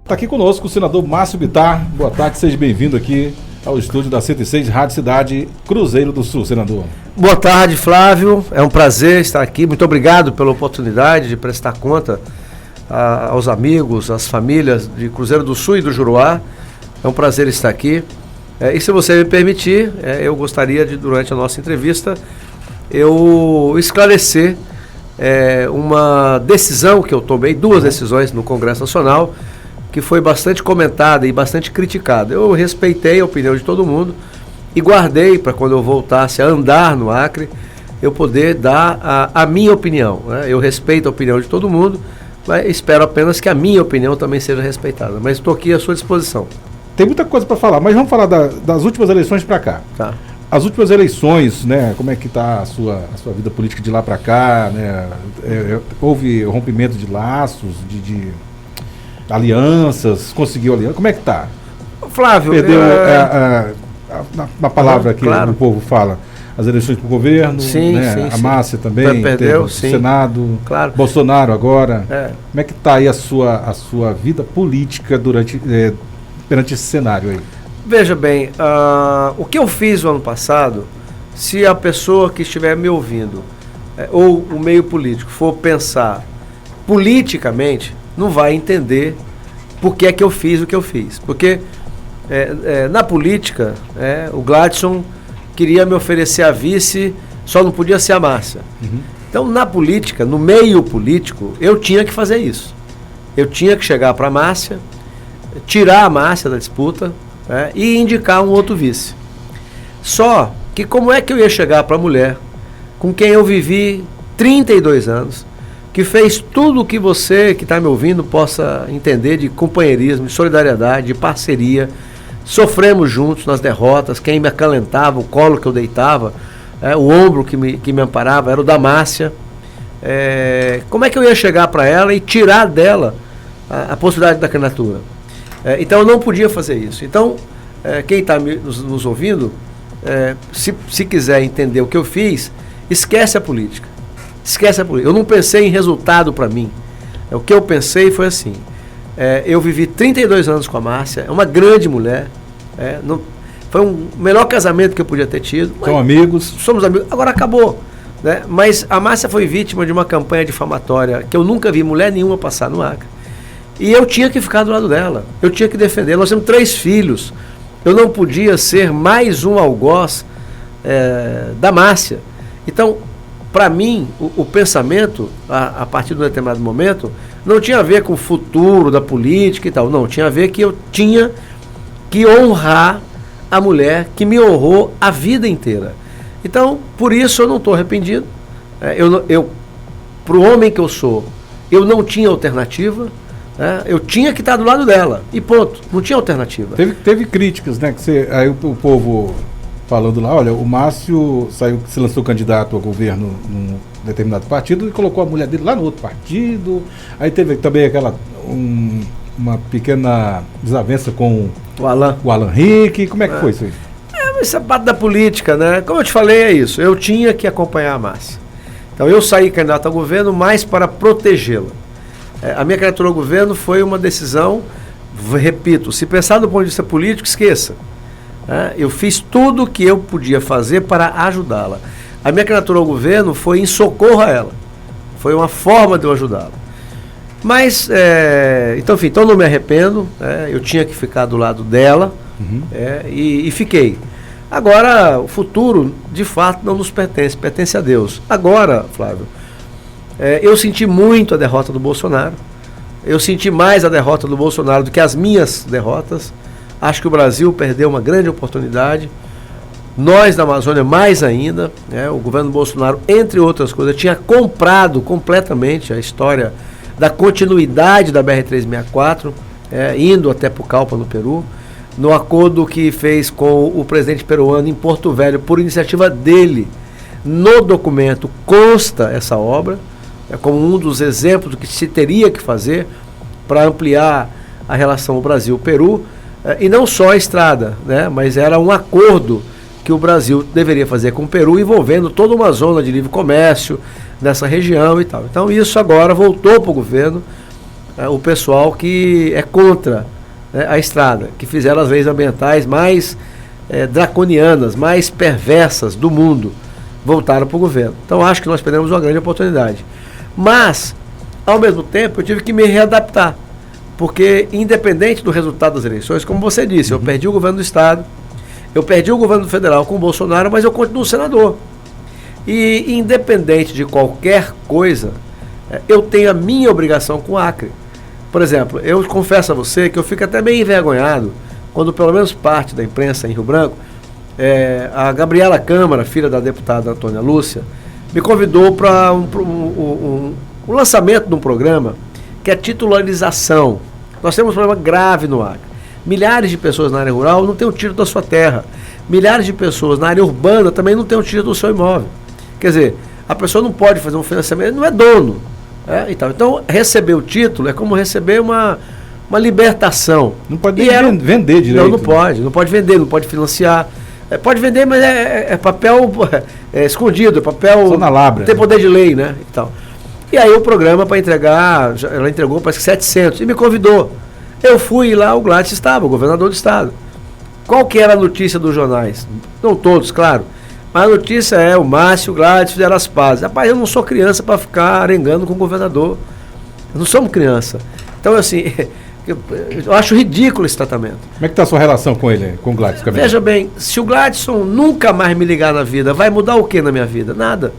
Está aqui conosco o senador Márcio Bittar. Boa tarde, seja bem-vindo aqui ao estúdio da 106 Rádio Cidade Cruzeiro do Sul, senador. Boa tarde, Flávio. É um prazer estar aqui. Muito obrigado pela oportunidade de prestar conta aos amigos, às famílias de Cruzeiro do Sul e do Juruá. É um prazer estar aqui. E se você me permitir, eu gostaria de, durante a nossa entrevista, eu esclarecer uma decisão que eu tomei, duas decisões no Congresso Nacional, que foi bastante comentada e bastante criticada. Eu respeitei a opinião de todo mundo e guardei para quando eu voltasse a andar no Acre, eu poder dar a minha opinião, né? Eu respeito a opinião de todo mundo, mas espero apenas que a minha opinião também seja respeitada. Mas estou aqui à sua disposição. Tem muita coisa para falar, mas vamos falar das últimas eleições para cá. Tá. As últimas eleições, né? Como é que está a sua vida política de lá para cá, né? Houve rompimento de laços, de alianças, conseguiu aliança. Como é que está? Flávio, perdeu na palavra que claro. O povo fala. As eleições para o governo, sim, né? Sim, a Márcia também, perdeu, o Senado, claro. Bolsonaro agora. Como é que está aí a sua vida política perante esse cenário aí? Veja bem, o que eu fiz no ano passado, se a pessoa que estiver me ouvindo, ou o meio político, for pensar politicamente, não vai entender por que é que eu fiz o que eu fiz. Porque na política, o Gladson queria me oferecer a vice, só não podia ser a Márcia. Uhum. Então, na política, no meio político, eu tinha que fazer isso. Eu tinha que chegar para a Márcia, tirar a Márcia da disputa, e indicar um outro vice. Só que como é que eu ia chegar para a mulher com quem eu vivi 32 anos, que fez tudo o que você que está me ouvindo possa entender de companheirismo, de solidariedade, de parceria. Sofremos juntos nas derrotas, quem me acalentava, o colo que eu deitava, o ombro que me amparava era o da Márcia. Como é que eu ia chegar para ela e tirar dela a possibilidade da candidatura? Então eu não podia fazer isso. Então, quem está nos ouvindo, se quiser entender o que eu fiz, esquece a política. Esquece a política. Eu não pensei em resultado para mim. O que eu pensei foi assim, eu vivi 32 anos com a Márcia, é uma grande mulher, foi o melhor casamento que eu podia ter tido. São amigos. Somos amigos, agora acabou. Né? Mas a Márcia foi vítima de uma campanha difamatória que eu nunca vi mulher nenhuma passar no Acre. E eu tinha que ficar do lado dela, eu tinha que defender. Nós temos 3 filhos, eu não podia ser mais um algoz da Márcia. Então, para mim, o pensamento, a partir de um determinado momento, não tinha a ver com o futuro da política e tal. Não, tinha a ver que eu tinha que honrar a mulher que me honrou a vida inteira. Então, por isso eu não estou arrependido. Para o homem que eu sou, eu não tinha alternativa. Eu tinha que estar do lado dela. E ponto. Não tinha alternativa. Teve críticas, né? Aí o povo falando lá, olha, o Márcio se lançou candidato ao governo num determinado partido e colocou a mulher dele lá no outro partido. Aí teve também uma pequena desavença com o Alan Rick. Como é que foi isso aí? Isso é parte da política, né? Como eu te falei, é isso. Eu tinha que acompanhar a Márcia. Então eu saí candidato ao governo mais para protegê-la. A minha candidatura ao governo foi uma decisão, repito, se pensar do ponto de vista político, esqueça. Eu fiz tudo o que eu podia fazer para ajudá-la. A minha candidatura ao governo foi em socorro a ela. Foi uma forma de eu ajudá-la. Mas, então eu não me arrependo. Eu tinha que ficar do lado dela. Uhum. E fiquei. Agora, o futuro, de fato, não nos pertence, pertence a Deus. Agora, Flávio, eu senti muito a derrota do Bolsonaro. Eu senti mais a derrota do Bolsonaro do que as minhas derrotas. Acho que o Brasil perdeu uma grande oportunidade. Nós da Amazônia mais ainda. O governo Bolsonaro, entre outras coisas, tinha comprado completamente a história da continuidade da BR-364, indo até Pucallpa, no Peru, no acordo que fez com o presidente peruano em Porto Velho, por iniciativa dele. No documento consta essa obra, como um dos exemplos do que se teria que fazer para ampliar a relação Brasil-Peru, e não só a estrada, né, mas era um acordo que o Brasil deveria fazer com o Peru, envolvendo toda uma zona de livre comércio nessa região e tal. Então isso agora voltou para o governo. o pessoal que é contra, né, a estrada, que fizeram as leis ambientais mais draconianas, mais perversas do mundo, voltaram para o governo. Então acho que nós perdemos uma grande oportunidade. Mas, ao mesmo tempo, eu tive que me readaptar, porque independente do resultado das eleições, como você disse, eu perdi o governo do Estado, eu perdi o governo federal com o Bolsonaro, mas eu continuo senador. E independente de qualquer coisa, eu tenho a minha obrigação com o Acre. Por exemplo, eu confesso a você que eu fico até meio envergonhado quando pelo menos parte da imprensa em Rio Branco, a Gabriela Câmara, filha da deputada Antônia Lúcia, me convidou para um lançamento de um programa que é titularização. Nós temos um problema grave no Acre. Milhares de pessoas na área rural não têm o título da sua terra. Milhares de pessoas na área urbana também não têm o título do seu imóvel. Quer dizer, a pessoa não pode fazer um financiamento, não é dono. Então, receber o título é como receber uma libertação. Não pode nem vender direito. Não pode. Não pode vender, não pode financiar. Pode vender, mas é papel escondido, é papel... Só na labra. Não tem poder de lei, né? E aí o programa para entregar, ela entregou parece que 700 e me convidou. Eu fui lá, o Gladys estava, o governador do estado. Qual que era a notícia dos jornais? Não todos, claro. Mas a notícia é, o Márcio e o Gladys fizeram as pazes. Rapaz, eu não sou criança para ficar arengando com o governador. Não somos criança. Então, assim, eu acho ridículo esse tratamento. Como é que está a sua relação com ele, com o Gladys? Veja bem, se o Gladson nunca mais me ligar na vida, vai mudar o que na minha vida? Nada.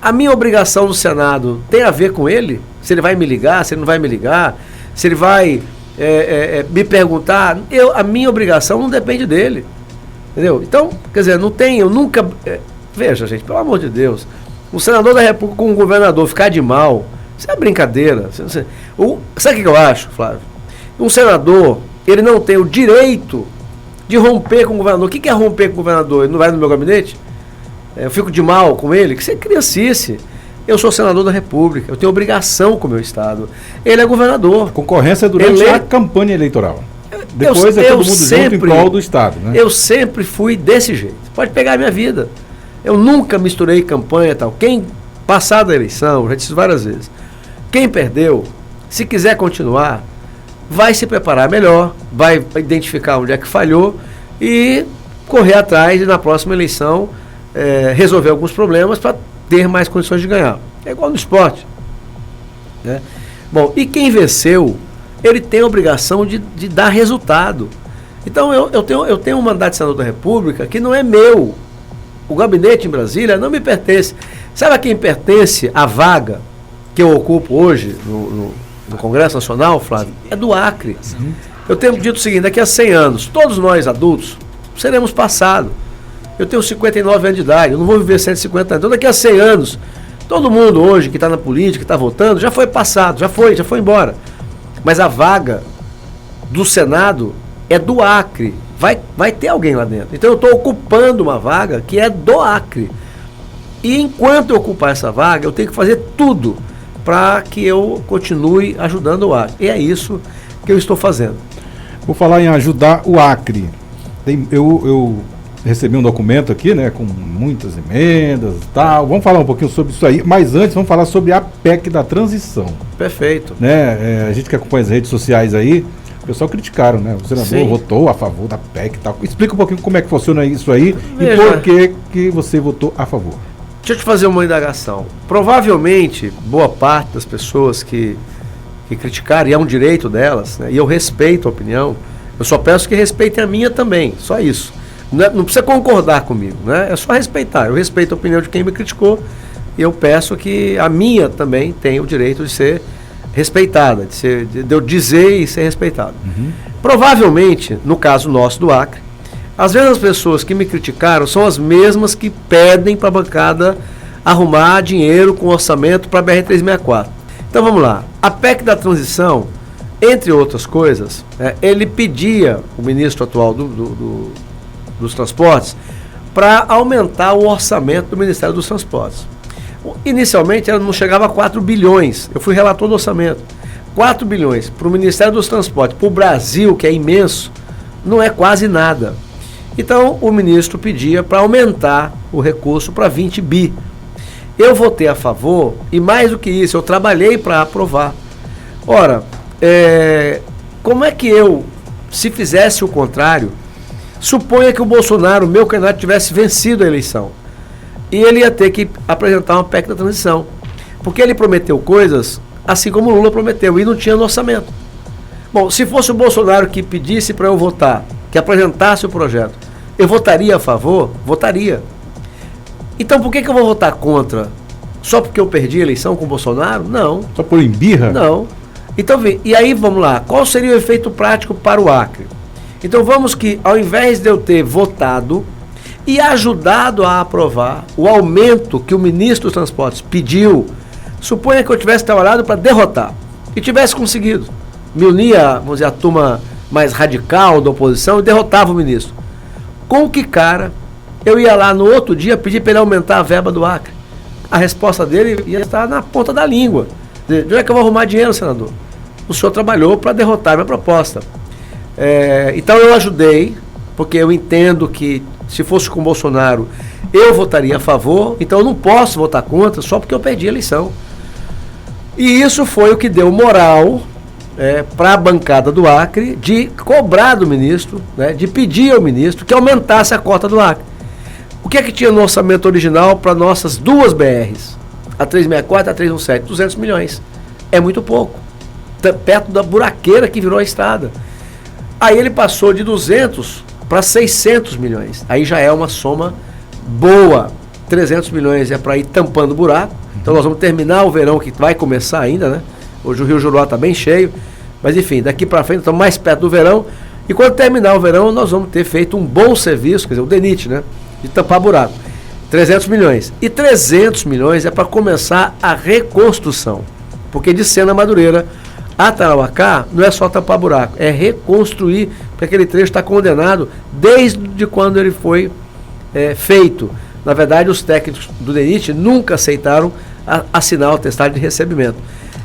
A minha obrigação no Senado tem a ver com ele? Se ele vai me ligar, se ele não vai me ligar, se ele vai me perguntar, a minha obrigação não depende dele. Entendeu? Então, quer dizer, não tem, eu nunca... veja, gente, pelo amor de Deus, um senador da República com um governador ficar de mal, isso é brincadeira. Sabe o que eu acho, Flávio? Um senador, ele não tem o direito de romper com o governador. O que é romper com o governador? Ele não vai no meu gabinete? Eu fico de mal com ele? Que isso é criancice. Eu sou senador da República, eu tenho obrigação com o meu estado. Ele é governador. A concorrência é durante a campanha eleitoral. Depois todo mundo junto em prol do Estado, né? Eu sempre fui desse jeito. Pode pegar a minha vida. Eu nunca misturei campanha e tal. Quem passar da eleição, já disse várias vezes, quem perdeu, se quiser continuar, vai se preparar melhor, vai identificar onde é que falhou e correr atrás e na próxima eleição resolver alguns problemas para ter mais condições de ganhar. É igual no esporte, né? Bom, e quem venceu, ele tem a obrigação de dar resultado. Então eu tenho um mandato de senador da República que não é meu. O gabinete em Brasília não me pertence. Sabe a quem pertence a vaga que eu ocupo hoje no Congresso Nacional, Flávio? É do Acre. Eu tenho dito o seguinte, daqui a 100 anos, todos nós adultos seremos passados. Eu tenho 59 anos de idade, eu não vou viver 150 anos. Então daqui a 100 anos, todo mundo hoje que está na política, que está votando, já foi passado, já foi embora. Mas a vaga do Senado é do Acre. Vai ter alguém lá dentro. Então eu estou ocupando uma vaga que é do Acre. E enquanto eu ocupar essa vaga, eu tenho que fazer tudo para que eu continue ajudando o Acre. E é isso que eu estou fazendo. Vou falar em ajudar o Acre. Eu recebi um documento aqui, né, com muitas emendas e tal. Vamos falar um pouquinho sobre isso aí. Mas antes, vamos falar sobre a PEC da transição. Perfeito. Né? A gente que acompanha as redes sociais aí, o pessoal criticaram, né? O senador votou a favor da PEC e tal. Explica um pouquinho como é que funciona isso aí. Veja. E por que você votou a favor. Deixa eu te fazer uma indagação. Provavelmente, boa parte das pessoas que criticaram, e é um direito delas, né? E eu respeito a opinião, eu só peço que respeitem a minha também, só isso. Não precisa concordar comigo, né? É só respeitar. Eu respeito a opinião de quem me criticou e eu peço que a minha também tenha o direito de ser respeitada, de eu dizer e ser respeitado. Provavelmente, no caso nosso do Acre, as mesmas pessoas que me criticaram são as mesmas que pedem para a bancada arrumar dinheiro com orçamento para a BR-364. Então vamos lá. A PEC da transição, entre outras coisas, ele pedia, o ministro atual dos transportes, para aumentar o orçamento do Ministério dos Transportes. Inicialmente ela não chegava a 4 bilhões, eu fui relator do orçamento. 4 bilhões para o Ministério dos Transportes, para o Brasil, que é imenso, não é quase nada. Então o ministro pedia para aumentar o recurso para 20 bi. Eu votei a favor e mais do que isso, eu trabalhei para aprovar. Ora, como é que eu, se fizesse o contrário, suponha que o Bolsonaro, meu candidato, tivesse vencido a eleição. E ele ia ter que apresentar uma PEC da transição. Porque ele prometeu coisas, assim como o Lula prometeu, e não tinha no orçamento. Bom, se fosse o Bolsonaro que pedisse para eu votar, que apresentasse o projeto, eu votaria a favor? Votaria. Então por que eu vou votar contra? Só porque eu perdi a eleição com o Bolsonaro? Não. Só por embirra? Não. Então, e aí vamos lá, qual seria o efeito prático para o Acre? Então vamos que, ao invés de eu ter votado e ajudado a aprovar o aumento que o ministro dos Transportes pediu, suponha que eu tivesse trabalhado para derrotar e tivesse conseguido. Me unia, vamos dizer, a turma mais radical da oposição e derrotava o ministro. Com que cara eu ia lá no outro dia pedir para ele aumentar a verba do Acre? A resposta dele ia estar na ponta da língua. De onde é que eu vou arrumar dinheiro, senador? O senhor trabalhou para derrotar a minha proposta. Então eu ajudei, porque eu entendo que se fosse com o Bolsonaro, eu votaria a favor, então eu não posso votar contra só porque eu perdi a eleição. E isso foi o que deu moral para a bancada do Acre de cobrar do ministro, né, de pedir ao ministro que aumentasse a cota do Acre. O que é que tinha no orçamento original para nossas duas BRs? A 364 e a 317, 200 milhões. É muito pouco. Perto da buraqueira que virou a estrada. Aí ele passou de 200 para 600 milhões. Aí já é uma soma boa. 300 milhões é para ir tampando o buraco. Então nós vamos terminar o verão, que vai começar ainda, né? Hoje o Rio Juruá está bem cheio. Mas enfim, daqui para frente estamos mais perto do verão. E quando terminar o verão, nós vamos ter feito um bom serviço, quer dizer, o DENIT, né? De tampar buraco. 300 milhões. E 300 milhões é para começar a reconstrução. Porque de Sena Madureira a Tarauacá não é só tapar buraco, é reconstruir, porque aquele trecho está condenado desde quando ele foi feito. Na verdade, os técnicos do DENIT nunca aceitaram assinar o atestado de recebimento.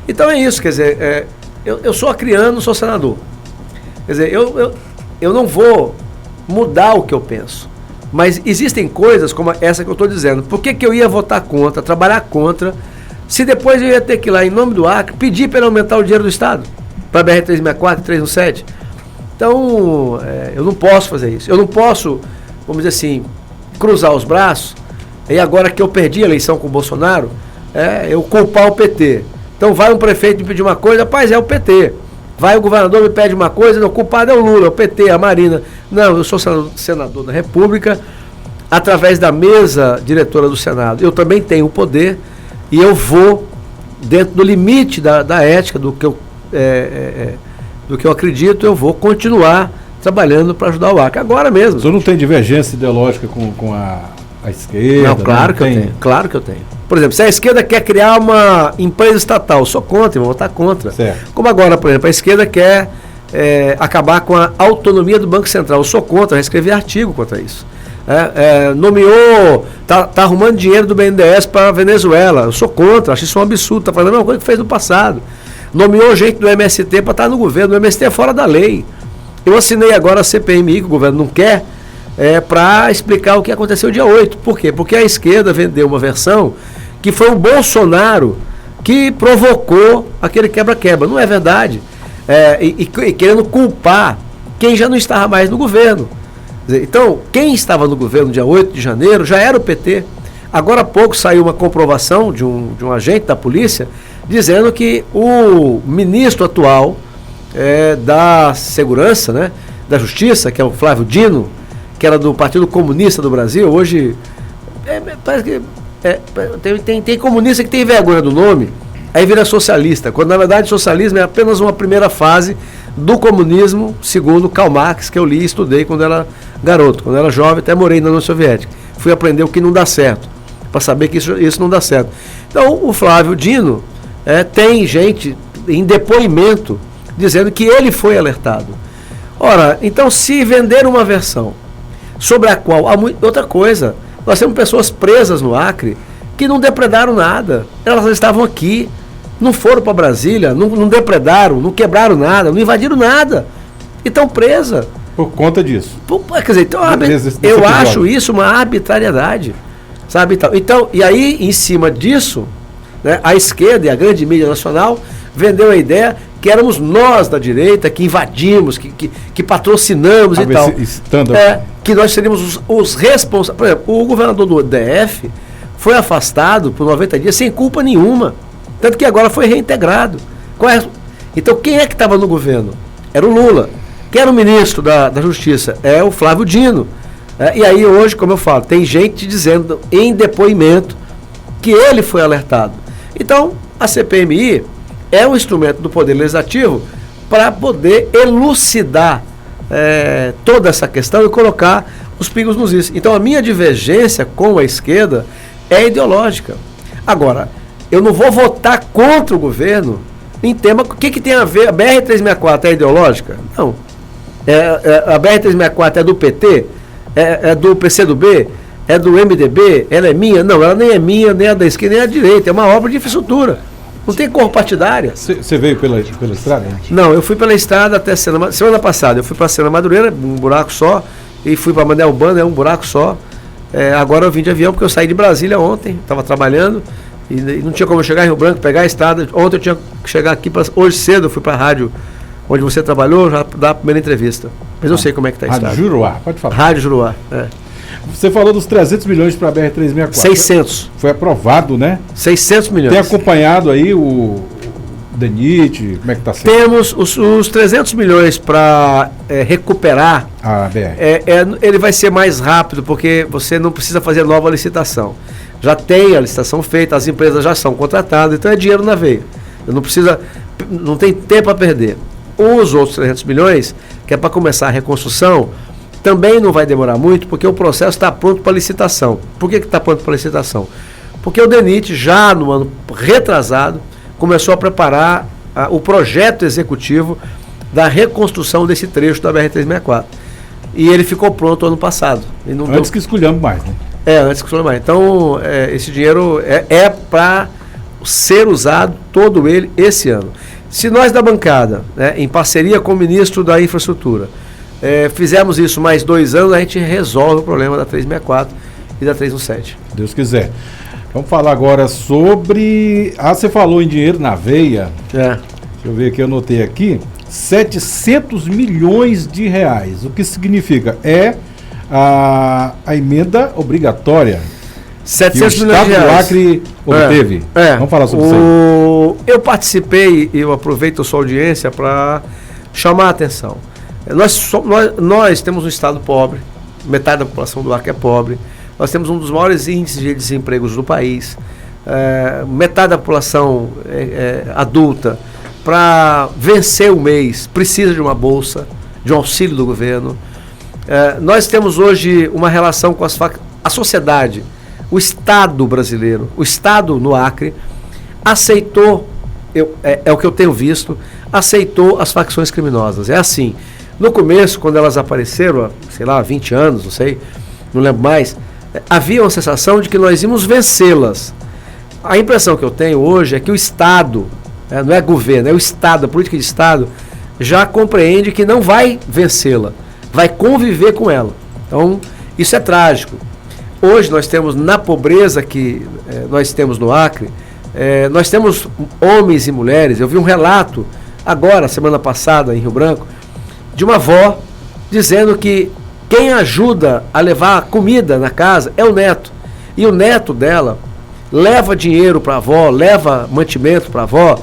Então é isso, quer dizer, eu sou acriano, sou senador. Quer dizer, eu não vou mudar o que eu penso. Mas existem coisas como essa que eu estou dizendo. Por que eu ia votar contra, trabalhar contra, se depois eu ia ter que ir lá, em nome do Acre, pedir para ele aumentar o dinheiro do Estado, para a BR-364 e 317? Então, eu não posso fazer isso. Eu não posso, vamos dizer assim, cruzar os braços, e agora que eu perdi a eleição com o Bolsonaro, eu culpar o PT. Então vai um prefeito me pedir uma coisa, rapaz, é o PT. Vai o governador me pede uma coisa, o culpado é o Lula, o PT, a Marina. Não, eu sou senador da República, através da mesa diretora do Senado. Eu também tenho o poder e eu vou, dentro do limite da ética, do que eu acredito, eu vou continuar trabalhando para ajudar o Acre. Agora mesmo. O senhor não tem divergência ideológica com a esquerda? Não, claro que eu tenho. Claro que eu tenho. Por exemplo, se a esquerda quer criar uma empresa estatal, eu sou contra, eu vou votar contra. Certo. Como agora, por exemplo, a esquerda quer acabar com a autonomia do Banco Central. Eu sou contra, eu escrevi artigo contra isso. Nomeou, tá arrumando dinheiro do BNDES para a Venezuela. Eu sou contra, acho isso um absurdo, está fazendo a mesma coisa que fez no passado. Nomeou gente do MST para estar no governo, o MST é fora da lei. Eu assinei agora a CPMI, que o governo não quer, para explicar o que aconteceu dia 8. Por quê? Porque a esquerda vendeu uma versão que foi o Bolsonaro que provocou aquele quebra-quebra. Não é verdade. E querendo culpar quem já não estava mais no governo. Então, quem estava no governo dia 8 de janeiro já era o PT. Agora há pouco saiu uma comprovação de um agente da polícia dizendo que o ministro atual da Segurança, né, da Justiça, que é o Flávio Dino, que era do Partido Comunista do Brasil, hoje parece que tem comunista que tem vergonha do nome, aí vira socialista, quando na verdade socialismo é apenas uma primeira fase do comunismo, segundo Karl Marx, que eu li e estudei quando era garoto, quando era jovem, até morei na União Soviética. Fui aprender o que não dá certo, para saber que isso não dá certo. Então o Flávio Dino tem gente em depoimento dizendo que ele foi alertado. Ora, então se vender uma versão sobre a qual há outra coisa, nós temos pessoas presas no Acre que não depredaram nada, elas estavam aqui, não foram para Brasília, não depredaram, não quebraram nada, não invadiram nada, e estão presas. Por conta disso. Quer dizer, então, eu acho isso uma arbitrariedade, sabe? Então, e aí, em cima disso, né, a esquerda e a grande mídia nacional vendeu a ideia que éramos nós da direita que invadimos, que patrocinamos e tal. Que nós seríamos os responsáveis. Por exemplo, o governador do DF foi afastado por 90 dias sem culpa nenhuma. Tanto que agora foi reintegrado. Então, quem é que estava no governo? Era o Lula. Quem era o ministro da Justiça? É o Flávio Dino. E aí hoje, como eu falo, tem gente dizendo em depoimento que ele foi alertado. Então, a CPMI é um instrumento do Poder Legislativo para poder elucidar toda essa questão e colocar os pingos nos is. Então, a minha divergência com a esquerda é ideológica. Agora, eu não vou votar contra o governo em tema... O que tem a ver? A BR-364 é ideológica? Não. A BR-364 é do PT? É do PCdoB? É do MDB? Ela é minha? Não, ela nem é minha, nem é da esquerda, nem é da direita. É uma obra de infraestrutura. Não tem cor partidária. Você veio pela estrada? Não, eu fui pela estrada até semana passada. Eu fui para Sena Madureira, um buraco só, e fui para Mandelbano, um buraco só. Agora eu vim de avião porque eu saí de Brasília ontem, estava trabalhando, e não tinha como eu chegar em Rio Branco, pegar a estrada. Ontem eu tinha que chegar aqui, hoje cedo eu fui para a rádio onde você trabalhou, já dar a primeira entrevista. Mas eu sei como é que está a estrada. Rádio Juruá, pode falar. Rádio Juruá, Você falou dos 300 milhões para a BR-364. 600. Foi aprovado, né? 600 milhões. Tem acompanhado aí o DENIT, como é que está sendo? Temos os 300 milhões para recuperar a BR. Ele vai ser mais rápido, porque você não precisa fazer nova licitação. Já tem a licitação feita, as empresas já são contratadas, então é dinheiro na veia. Não tem tempo a perder. Os outros 300 milhões, que é para começar a reconstrução, também não vai demorar muito, porque o processo está pronto para licitação. Por que está pronto para licitação? Porque o DENIT, já no ano retrasado, começou a preparar o projeto executivo da reconstrução desse trecho da BR-364. E ele ficou pronto ano passado. Antes que escolhamos mais, né? Antes que escolhamos mais. Então, esse dinheiro é para ser usado todo ele esse ano. Se nós da bancada, em parceria com o ministro da Infraestrutura, fizermos isso mais 2 anos, a gente resolve o problema da 364 e da 317. Deus quiser. Vamos falar agora sobre... você falou em dinheiro na veia. Deixa eu ver aqui, eu anotei aqui. 700 milhões de reais. O que significa? A emenda obrigatória 700 milhões de reais. O Acre obteve. Vamos falar sobre isso aí. Eu participei, eu aproveito a sua audiência para chamar a atenção. Nós temos um estado pobre, metade da população do Acre é pobre, nós temos um dos maiores índices de desempregos do país, metade da população adulta, para vencer o mês, precisa de uma bolsa, de um auxílio do governo. Nós temos hoje uma relação com a sociedade. O Estado brasileiro, o Estado no Acre, aceitou, é o que eu tenho visto, aceitou as facções criminosas. É assim, no começo, quando elas apareceram, sei lá, há 20 anos, não sei, não lembro mais, havia uma sensação de que nós íamos vencê-las. A impressão que eu tenho hoje é que o Estado, não é governo, é o Estado, a política de Estado, já compreende que não vai vencê-la, vai conviver com ela. Então, isso é trágico. Hoje nós temos, na pobreza que nós temos no Acre, nós temos homens e mulheres. Eu vi um relato agora, semana passada, em Rio Branco, de uma avó dizendo que quem ajuda a levar comida na casa é o neto. E o neto dela leva dinheiro para a avó, leva mantimento para a avó.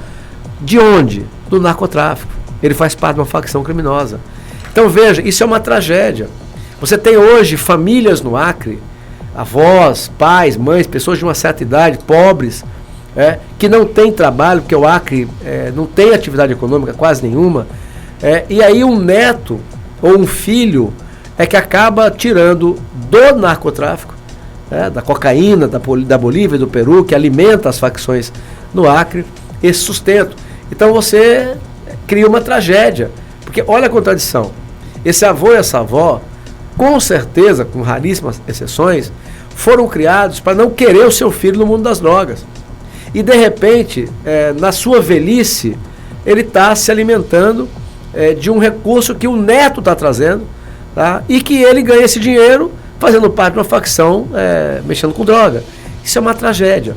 De onde? Do narcotráfico. Ele faz parte de uma facção criminosa. Então veja, isso é uma tragédia. Você tem hoje famílias no Acre, avós, pais, mães, pessoas de uma certa idade, pobres, que não têm trabalho, porque o Acre não tem atividade econômica quase nenhuma, e aí um neto ou um filho que acaba tirando do narcotráfico, da cocaína, da Bolívia e do Peru, que alimenta as facções no Acre, esse sustento. Então você cria uma tragédia, porque olha a contradição, esse avô e essa avó, com certeza, com raríssimas exceções, foram criados para não querer o seu filho no mundo das drogas. E, de repente, na sua velhice, ele está se alimentando de um recurso que o neto está trazendo, tá? E que ele ganha esse dinheiro fazendo parte de uma facção mexendo com droga. Isso é uma tragédia.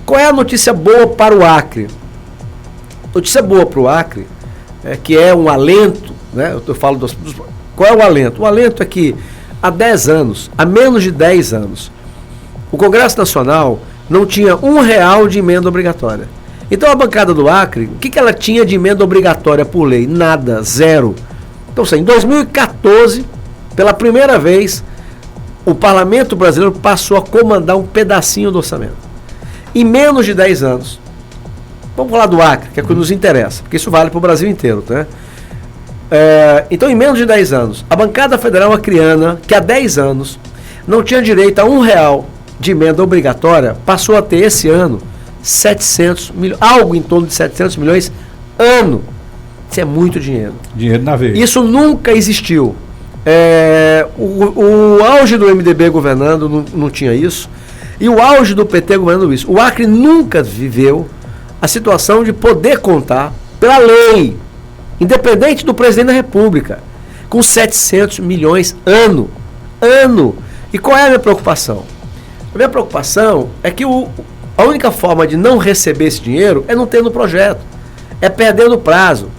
Qual é a notícia boa para o Acre? Notícia boa para o Acre que é um alento, né? Eu falo qual é o alento? O alento é que há 10 anos, há menos de 10 anos, o Congresso Nacional não tinha R$1 de emenda obrigatória. Então a bancada do Acre, o que ela tinha de emenda obrigatória por lei? Nada, zero. Então, assim, em 2014, pela primeira vez, o Parlamento brasileiro passou a comandar um pedacinho do orçamento. Em menos de 10 anos. Vamos falar do Acre, que é o que nos interessa, porque isso vale para o Brasil inteiro, né? Então, em menos de 10 anos, a bancada federal acreana, que há 10 anos não tinha direito a R$1 de emenda obrigatória, passou a ter esse ano 700 milhões, algo em torno de 700 milhões ano. Isso é muito dinheiro. Dinheiro na veia. Isso nunca existiu. O auge do MDB governando não tinha isso, e o auge do PT governando isso. O Acre nunca viveu a situação de poder contar pela lei, independente do presidente da República, com 700 milhões ano. E qual é a minha preocupação? A minha preocupação é que a única forma de não receber esse dinheiro é não tendo projeto, é perdendo prazo,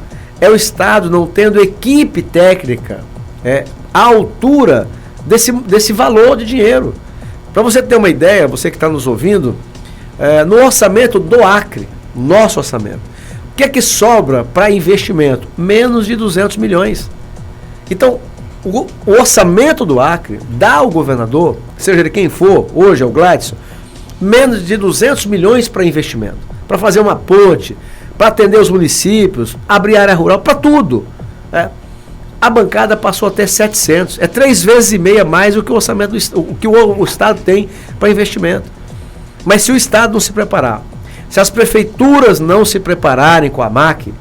é o Estado não tendo equipe técnica à altura desse valor de dinheiro. Para você ter uma ideia, você que está nos ouvindo, no orçamento do Acre, nosso orçamento, o que é que sobra para investimento? Menos de 200 milhões. Então, o orçamento do Acre dá ao governador, seja ele quem for, hoje é o Gladson, menos de 200 milhões para investimento, para fazer uma ponte, para atender os municípios, abrir área rural, para tudo. A bancada passou a ter 700, 3,5 vezes mais do que o orçamento, o que o Estado tem para investimento. Mas se o Estado não se preparar, se as prefeituras não se prepararem com a MAC,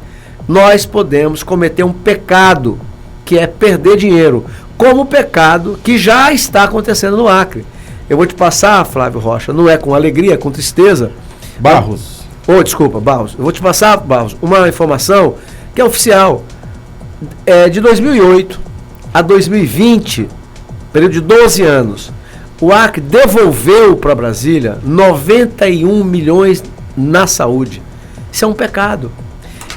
nós podemos cometer um pecado, que é perder dinheiro, como o pecado que já está acontecendo no Acre. Eu vou te passar, Flávio Rocha, não é com alegria, é com tristeza. Barros. Desculpa, Barros. Eu vou te passar, Barros, uma informação que é oficial. De 2008 a 2020, período de 12 anos, o Acre devolveu para Brasília 91 milhões na saúde. Isso é um pecado.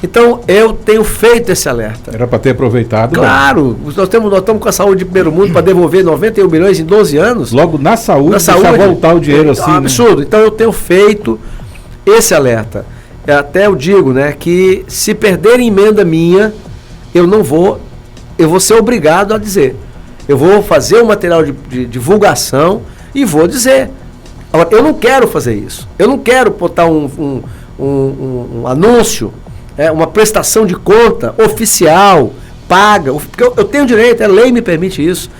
Então, eu tenho feito esse alerta. Era para ter aproveitado. Claro, nós estamos com a saúde de primeiro mundo para devolver 91 milhões em 12 anos. Logo na saúde, voltar o dinheiro assim. É um absurdo. Né? Então, eu tenho feito esse alerta. Até eu digo, né, que se perder emenda minha, eu vou ser obrigado a dizer. Eu vou fazer um material de divulgação e vou dizer. Agora, eu não quero fazer isso. Eu não quero botar um anúncio, uma prestação de conta oficial, paga, porque eu tenho direito, a lei me permite isso.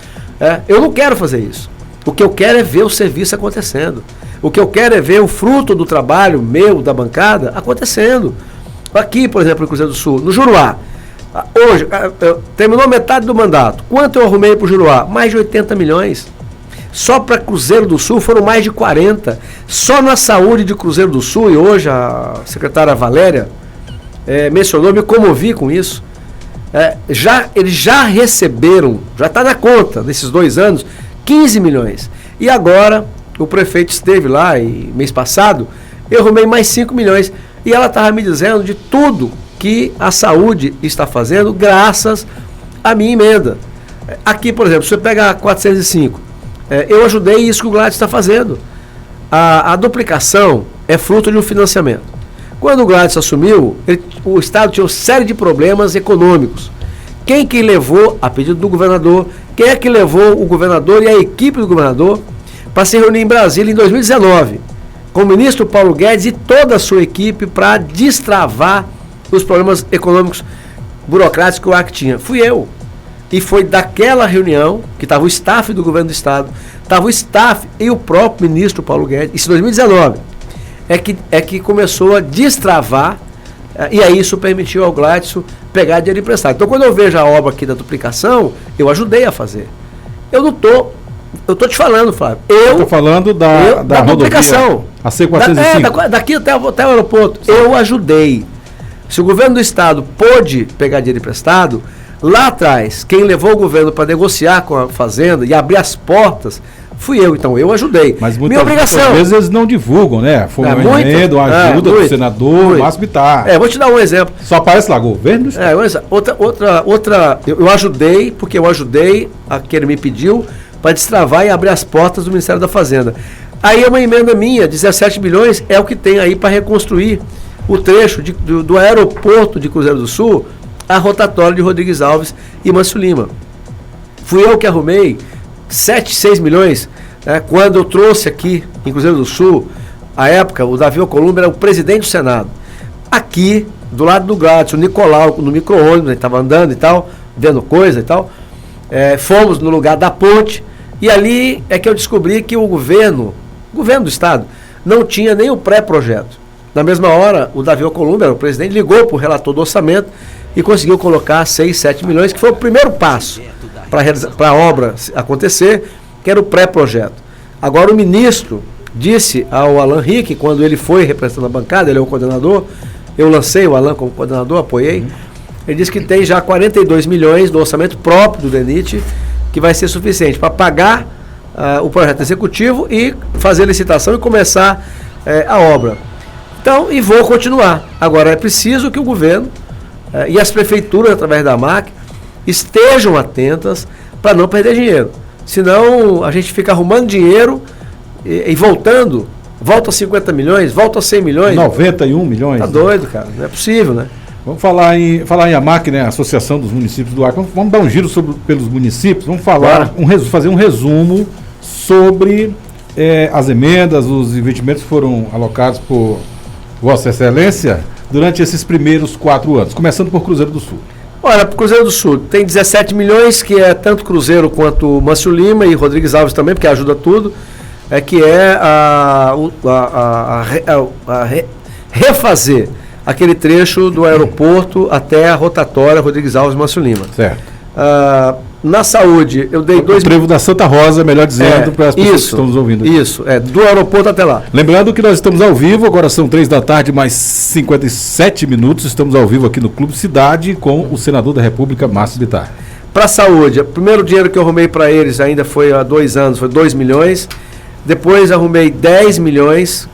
Eu não quero fazer isso. O que eu quero é ver o serviço acontecendo. O que eu quero é ver o fruto do trabalho meu, da bancada, acontecendo. Aqui, por exemplo, no Cruzeiro do Sul, no Juruá. Hoje, terminou metade do mandato. Quanto eu arrumei para o Juruá? Mais de 80 milhões. Só para Cruzeiro do Sul foram mais de 40. Só na saúde de Cruzeiro do Sul, e hoje a secretária Valéria mencionou, me comovi com isso. Eles já receberam, já está na conta, nesses 2 anos, 15 milhões. E agora, o prefeito esteve lá, e mês passado, eu arrumei mais 5 milhões. E ela estava me dizendo de tudo que a saúde está fazendo graças à minha emenda. Aqui, por exemplo, se você pega a 405, eu ajudei isso que o Gladys está fazendo. A duplicação é fruto de um financiamento. Quando o Gladys assumiu, o Estado tinha uma série de problemas econômicos. Quem que levou, a pedido do governador, quem é que levou o governador e a equipe do governador para se reunir em Brasília em 2019, com o ministro Paulo Guedes e toda a sua equipe para destravar os problemas econômicos burocráticos que o Acre tinha? Fui eu. E foi daquela reunião que estava o staff do governo do Estado, estava o staff e o próprio ministro Paulo Guedes, isso em 2019, é que começou a destravar, e aí isso permitiu ao Gladson pegar dinheiro emprestado. Então, quando eu vejo a obra aqui da duplicação, eu ajudei a fazer. Eu estou te falando, Flávio. Eu estou falando da duplicação. A C405. Daqui até o aeroporto. Sim. Eu ajudei. Se o governo do Estado pôde pegar dinheiro emprestado, lá atrás, quem levou o governo para negociar com a Fazenda e abrir as portas fui eu, então eu ajudei. Mas Minha obrigação. Muitas vezes eles não divulgam, né? Foi uma emenda, uma ajuda do senador Márcio Bittar. Vou te dar um exemplo. Só aparece lá, governo do Estado. Eu ajudei, porque eu ajudei a que ele me pediu para destravar e abrir as portas do Ministério da Fazenda. Aí uma emenda minha, 17 milhões, é o que tem aí para reconstruir o trecho do aeroporto de Cruzeiro do Sul a rotatória de Rodrigues Alves e Mâncio Lima. Fui eu que arrumei 6 milhões, quando eu trouxe aqui em Cruzeiro do Sul, à época, o Davi Alcolumbre era o presidente do Senado. Aqui, do lado do Gladys, o Nicolau, no micro-ônibus, ele estava andando e tal, vendo coisa e tal, fomos no lugar da ponte, e ali é que eu descobri que o governo do Estado não tinha nem o pré-projeto. Na mesma hora, o Davi Alcolumbre, o presidente, ligou para o relator do orçamento e conseguiu colocar 6, 7 milhões, que foi o primeiro passo para a obra acontecer, que era o pré-projeto. Agora o ministro disse ao Alan Rick, quando ele foi representando a bancada, ele é o coordenador, eu lancei o Alan como coordenador, apoiei, ele disse que tem já 42 milhões do orçamento próprio do DENIT, que vai ser suficiente para pagar o projeto executivo e fazer a licitação e começar a obra. Então, e vou continuar. Agora, é preciso que o governo e as prefeituras, através da AMAC, estejam atentas para não perder dinheiro. Senão, a gente fica arrumando dinheiro e volta a 50 milhões, volta a 100 milhões. 91 milhões. Tá doido, cara. Não é possível, né? Vamos falar em AMAC, né? Associação dos Municípios do Acre. Vamos dar um giro pelos municípios. Vamos falar, fazer um resumo sobre as emendas, os investimentos que foram alocados por Vossa Excelência durante esses primeiros 4 anos, começando por Cruzeiro do Sul. Olha, Cruzeiro do Sul tem 17 milhões, que é tanto Cruzeiro quanto Mâncio Lima e Rodrigues Alves também, porque ajuda tudo, que é refazer aquele trecho do aeroporto até a rotatória Rodrigues Alves e Mâncio Lima. Certo. Na saúde, eu dei 2 trevo da Santa Rosa, melhor dizendo, para as pessoas que estão nos ouvindo. Isso, do aeroporto até lá. Lembrando que nós estamos ao vivo, agora são 3 da tarde, mais 57 minutos, estamos ao vivo aqui no Clube Cidade com o senador da República, Márcio Bittar. Para a saúde, o primeiro dinheiro que eu arrumei para eles ainda foi há 2 anos, foi 2 milhões. Depois arrumei 10 milhões,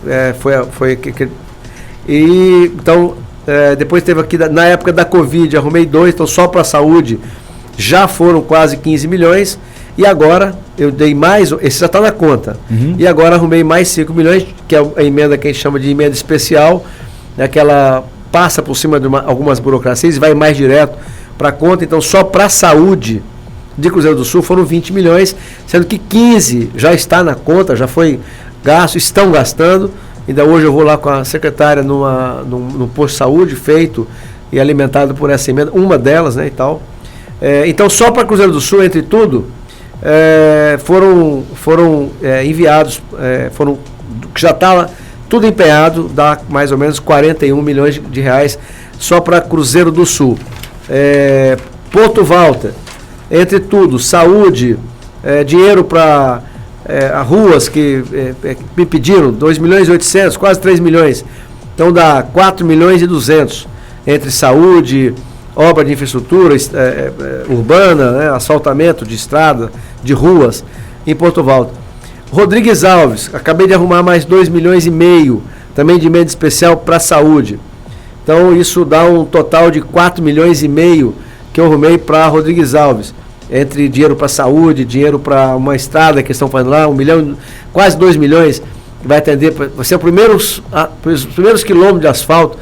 depois teve aqui, na época da Covid, arrumei 2, então só para a saúde já foram quase 15 milhões, e agora eu dei mais, esse já está na conta, e agora arrumei mais 5 milhões, que é a emenda que a gente chama de emenda especial, que ela passa por cima de algumas burocracias e vai mais direto para a conta. Então só para a saúde de Cruzeiro do Sul foram 20 milhões, sendo que 15 já está na conta, já foi gasto, estão gastando. Ainda hoje eu vou lá com a secretária num posto de saúde feito e alimentado por essa emenda, uma delas, né, e tal. Então só para Cruzeiro do Sul, entre tudo, foram enviados, que já estava tudo empenhado, dá mais ou menos 41 milhões de reais só para Cruzeiro do Sul. Porto Walter, entre tudo, saúde, dinheiro para ruas que me pediram, 2 milhões e 800, quase 3 milhões. Então dá 4 milhões e 200 entre saúde, obra de infraestrutura urbana, né, asfaltamento de estrada, de ruas, em Porto Walter. Rodrigues Alves, acabei de arrumar mais 2 milhões e meio, também de emenda especial para a saúde. Então isso dá um total de 4 milhões e meio que eu arrumei para Rodrigues Alves. Entre dinheiro para saúde, dinheiro para uma estrada que estão fazendo lá, 1 milhão, quase 2 milhões, que vai atender, vai ser os primeiros quilômetros de asfalto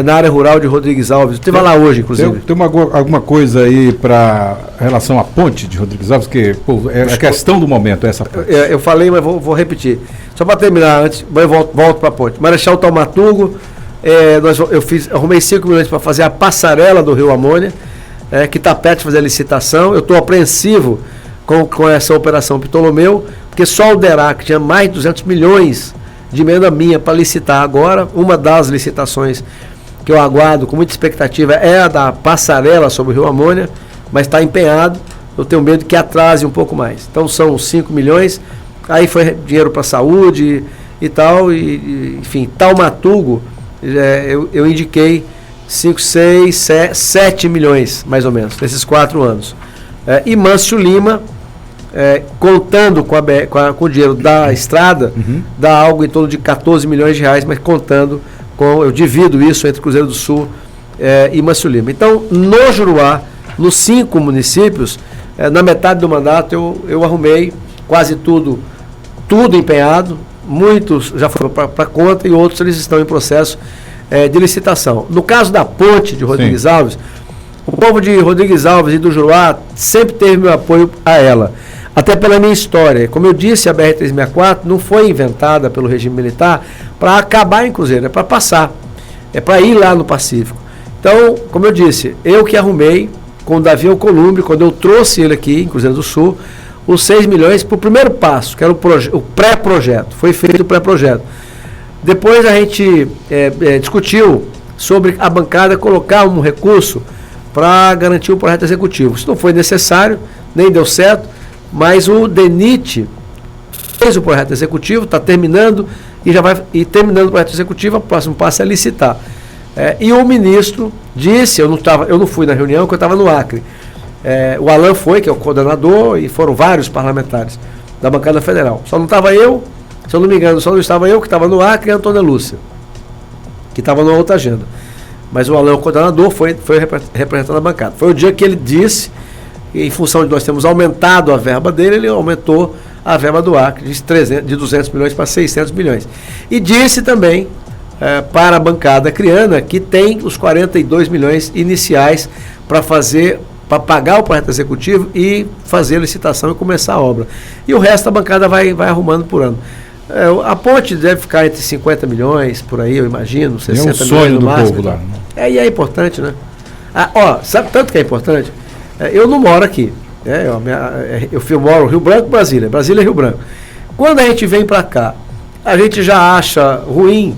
na área rural de Rodrigues Alves. Eu estive lá hoje, inclusive. Tem alguma coisa aí para relação à ponte de Rodrigues Alves, que é a questão do momento, essa ponte. Eu falei, mas vou repetir. Só para terminar antes, eu volto para a ponte. Marechal Taumaturgo, arrumei 5 milhões para fazer a passarela do Rio Amônia, que está perto de fazer a licitação. Eu estou apreensivo com essa operação Ptolomeu, porque só o DERAC tinha mais de 200 milhões de emenda minha para licitar agora. Uma das licitações que eu aguardo com muita expectativa é a da passarela sobre o Rio Amônia, mas está empenhado. Eu tenho medo que atrase um pouco mais. Então são 5 milhões, aí foi dinheiro para saúde e tal, enfim, Taumaturgo, eu indiquei 5, 6, 7 milhões, mais ou menos, nesses 4 anos. E Mâncio Lima, contando com o dinheiro da estrada, dá algo em torno de 14 milhões de reais, mas contando eu divido isso entre Cruzeiro do Sul e Mâncio Lima. Então, no Juruá, nos 5 municípios, na metade do mandato eu arrumei quase tudo empenhado, muitos já foram para conta e outros eles estão em processo de licitação. No caso da ponte de Rodrigues Alves, o povo de Rodrigues Alves e do Juruá sempre teve meu apoio a ela, até pela minha história. Como eu disse, a BR-364 não foi inventada pelo regime militar para acabar em Cruzeiro, é para passar, é para ir lá no Pacífico. Então, como eu disse, eu que arrumei com o Davi Alcolumbre, quando eu trouxe ele aqui em Cruzeiro do Sul, os 6 milhões para o primeiro passo, que era o pré-projeto, foi feito o pré-projeto. Depois a gente discutiu sobre a bancada colocar um recurso para garantir o projeto executivo. Isso não foi necessário, nem deu certo, mas o DENIT fez o projeto executivo, está terminando e terminando o projeto executivo, o próximo passo é licitar. E o ministro disse, eu não fui na reunião, porque eu estava no Acre. O Alan foi, que é o coordenador, e foram vários parlamentares da bancada federal. Só não estava eu, se eu não me engano, só não estava eu, que estava no Acre, e a Antônia Lúcia, que estava numa outra agenda. Mas o Alan, o coordenador, foi representando a bancada. Foi o dia que ele disse, em função de nós termos aumentado a verba dele, ele aumentou a verba do Acre de 200 milhões para 600 milhões. E disse também para a bancada acriana que tem os 42 milhões iniciais para pagar o projeto executivo e fazer a licitação e começar a obra. E o resto a bancada vai arrumando por ano. A ponte deve ficar entre 50 milhões, por aí, eu imagino, 60 milhões. É um sonho do máximo, povo lá. E é importante, né? Sabe tanto que é importante? Eu não moro aqui. Eu moro no Rio Branco, Brasília. Brasília é Rio Branco. Quando a gente vem para cá, a gente já acha ruim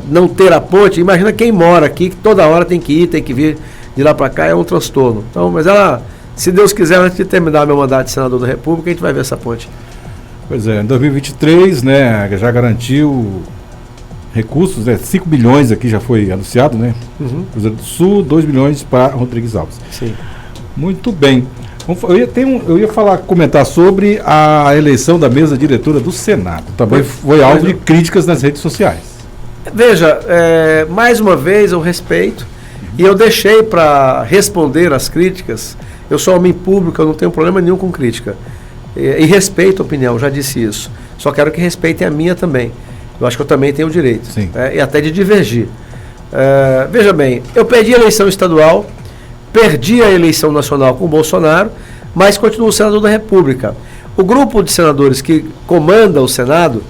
não ter a ponte. Imagina quem mora aqui, que toda hora tem que ir, tem que vir de lá para cá, é um transtorno. Então, mas se Deus quiser, antes de terminar meu mandato de senador da República, a gente vai ver essa ponte. Pois é, em 2023, né, já garantiu recursos, 5 bilhões aqui já foi anunciado, né? Cruzeiro do Sul, 2 bilhões para Rodrigues Alves. Sim. Muito bem. Eu ia comentar sobre a eleição da mesa diretora do Senado. Também foi alvo de críticas nas redes sociais. Veja, mais uma vez eu respeito e eu deixei para responder às críticas. Eu sou homem público, eu não tenho problema nenhum com crítica. E respeito a opinião, já disse isso. Só quero que respeitem a minha também. Eu acho que eu também tenho o direito. E até de divergir. Veja bem, eu perdi a eleição estadual, perdi a eleição nacional com o Bolsonaro, mas continuo senador da República. O grupo de senadores que comanda o Senado,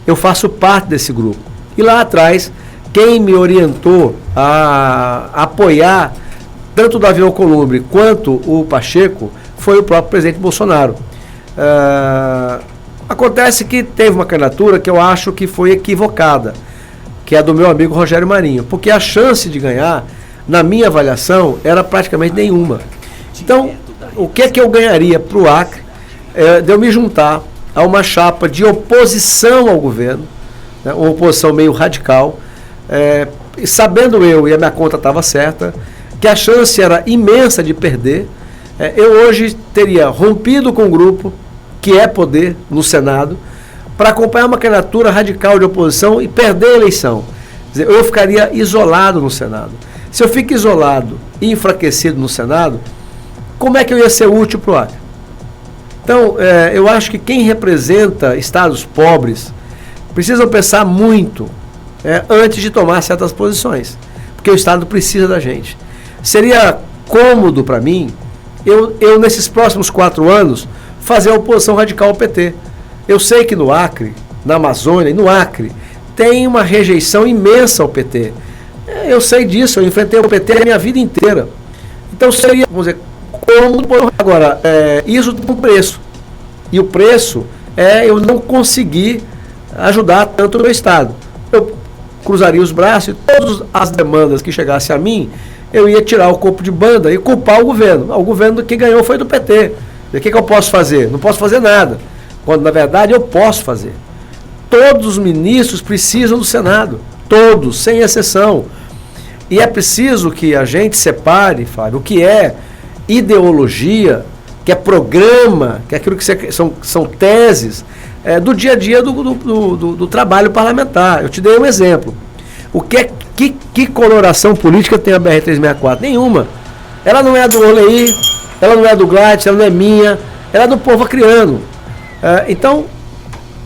eu faço parte desse grupo. E lá atrás, quem me orientou a apoiar tanto o Davi Alcolumbre quanto o Pacheco foi o próprio presidente Bolsonaro. Acontece que teve uma candidatura que eu acho que foi equivocada, que é a do meu amigo Rogério Marinho, porque a chance de ganhar, na minha avaliação, era praticamente nenhuma. Então, o que é que eu ganharia para o Acre de eu me juntar a uma chapa de oposição ao governo, né, uma oposição meio radical, sabendo eu, e a minha conta estava certa, que a chance era imensa de perder. Eu hoje teria rompido com o grupo, que é poder no Senado, para acompanhar uma candidatura radical de oposição e perder a eleição. Quer dizer, eu ficaria isolado no Senado. Se eu fico isolado e enfraquecido no Senado, como é que eu ia ser útil para o Acre? Então, eu acho que quem representa estados pobres precisam pensar muito antes de tomar certas posições, porque o Estado precisa da gente. Seria cômodo para mim eu nesses próximos 4 anos, fazer a oposição radical ao PT. Eu sei que no Acre, na Amazônia e no Acre, tem uma rejeição imensa ao PT. Eu sei disso, eu enfrentei o PT a minha vida inteira. Então seria, vamos dizer, cômodo. Agora, isso tem um preço. E o preço é eu não conseguir ajudar tanto o meu Estado. Eu cruzaria os braços e todas as demandas que chegassem a mim, eu ia tirar o corpo de banda e culpar o governo. O governo que ganhou foi do PT. E o que eu posso fazer? Não posso fazer nada. Quando, na verdade, eu posso fazer. Todos os ministros precisam do Senado. Todos, sem exceção. E é preciso que a gente separe, Fábio, o que é ideologia, que é programa, que é aquilo que são teses do dia a dia do trabalho parlamentar. Eu te dei um exemplo. Que coloração política tem a BR-364? Nenhuma. Ela não é do Orleí, ela não é do Gladys, ela não é minha, ela é do povo acriano. Então,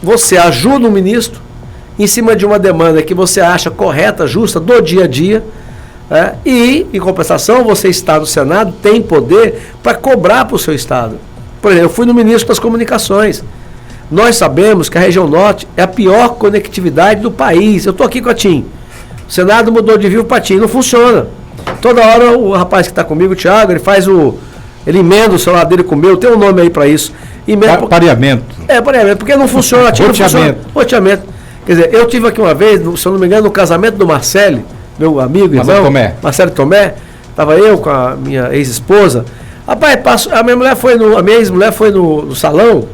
você ajuda o ministro em cima de uma demanda que você acha correta, justa, do dia a dia, e, em compensação, você está no Senado, tem poder para cobrar para o seu Estado. Por exemplo, eu fui no ministro das Comunicações. Nós sabemos que a região norte é a pior conectividade do país. Eu estou aqui com a TIM. O Senado mudou de Vivo para TIM, não funciona. Toda hora o rapaz que está comigo, o Thiago, ele emenda o celular dele com o meu, tem um nome aí para isso. Pareamento. Pareamento, porque não funciona. Roteamento. Quer dizer, eu tive aqui uma vez, se eu não me engano, no casamento do Marcelo, meu amigo, irmão, Marcelo Tomé, estava eu com a minha ex-esposa. Rapaz, a minha ex-mulher foi no salão,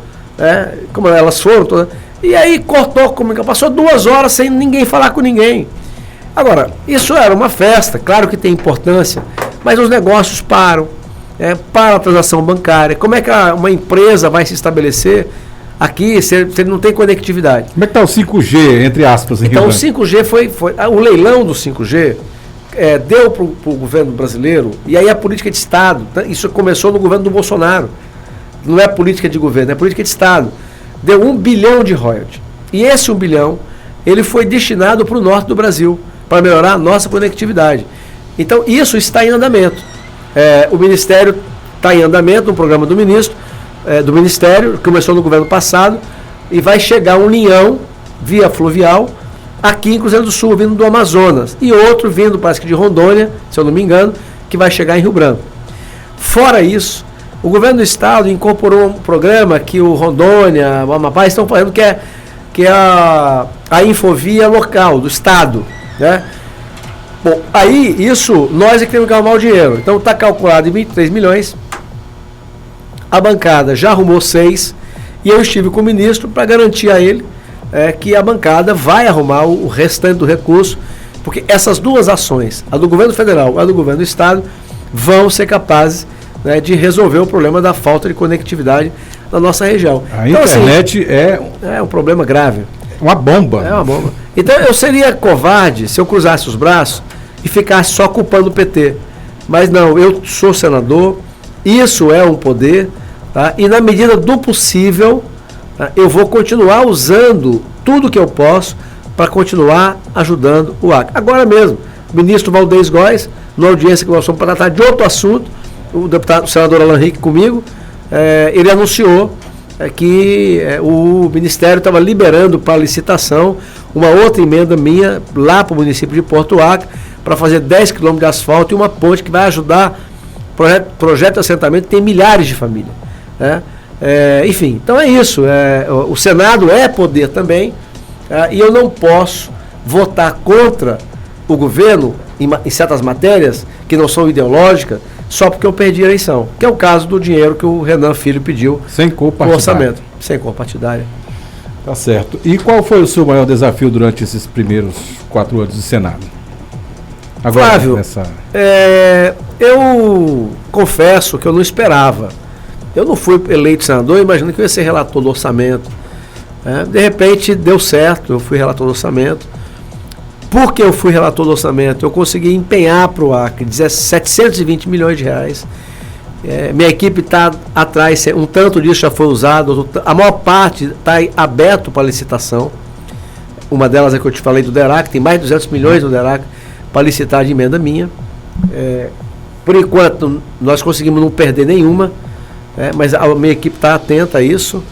como elas foram todas, e aí cortou comigo, passou 2 horas sem ninguém falar com ninguém. Agora, isso era uma festa, claro que tem importância, mas os negócios param, para a transação bancária. Como é que uma empresa vai se estabelecer aqui se ele não tem conectividade? Como é que está o 5G, entre aspas, em Então, Rio o 5G o leilão do 5G deu para o governo brasileiro, e aí a política de Estado, isso começou no governo do Bolsonaro, não é política de governo, é política de Estado, deu 1 bilhão de royalties. E esse 1 bilhão, ele foi destinado para o norte do Brasil, para melhorar a nossa conectividade. Então, isso está em andamento. O Ministério está em andamento, um programa do ministro, do Ministério, que começou no governo passado, e vai chegar um linhão via fluvial aqui em Cruzeiro do Sul, vindo do Amazonas, e outro vindo, parece que de Rondônia, se eu não me engano, que vai chegar em Rio Branco. Fora isso, o governo do estado incorporou um programa que o Rondônia, o Amapá estão fazendo, que é a infovia local do estado, né? Bom, aí isso, nós é que temos que arrumar o dinheiro. Então está calculado em 23 milhões, a bancada já arrumou 6, e eu estive com o ministro para garantir a ele que a bancada vai arrumar o restante do recurso, porque essas duas ações, a do governo federal e a do governo do estado, vão ser capazes, né, de resolver o problema da falta de conectividade na nossa região. A internet é um problema grave. Uma bomba. É uma bomba. Então eu seria covarde se eu cruzasse os braços e ficasse só culpando o PT. Mas não, eu sou senador, isso é um poder, tá? E na medida do possível, tá, eu vou continuar usando tudo que eu posso para continuar ajudando o Acre. Agora mesmo, o ministro Valdez Góes, na audiência que nós fomos para tratar de outro assunto, o senador Alan Henrique comigo, ele anunciou que o Ministério estava liberando para licitação uma outra emenda minha lá para o município de Porto Acre para fazer 10 quilômetros de asfalto e uma ponte que vai ajudar projeto de assentamento que tem milhares de famílias, né? Enfim, então é isso. O Senado é poder também, e eu não posso votar contra o governo em certas matérias que não são ideológicas só porque eu perdi a eleição, que é o caso do dinheiro que o Renan Filho pediu sem cor partidária. No orçamento, sem cor partidária. Tá certo. E qual foi o seu maior desafio durante esses primeiros 4 anos de Senado? Agora, Flávio, eu confesso que eu não esperava. Eu não fui eleito senador imaginando que eu ia ser relator do orçamento. De repente deu certo, eu fui relator do orçamento. Porque eu fui relator do orçamento, eu consegui empenhar para o Acre 720 milhões de reais. Minha equipe está atrás, um tanto disso já foi usado, a maior parte está aberto para licitação. Uma delas é que eu te falei do DERAC, tem mais de 200 milhões do DERAC para licitar de emenda minha. Por enquanto, nós conseguimos não perder nenhuma, mas a minha equipe está atenta a isso.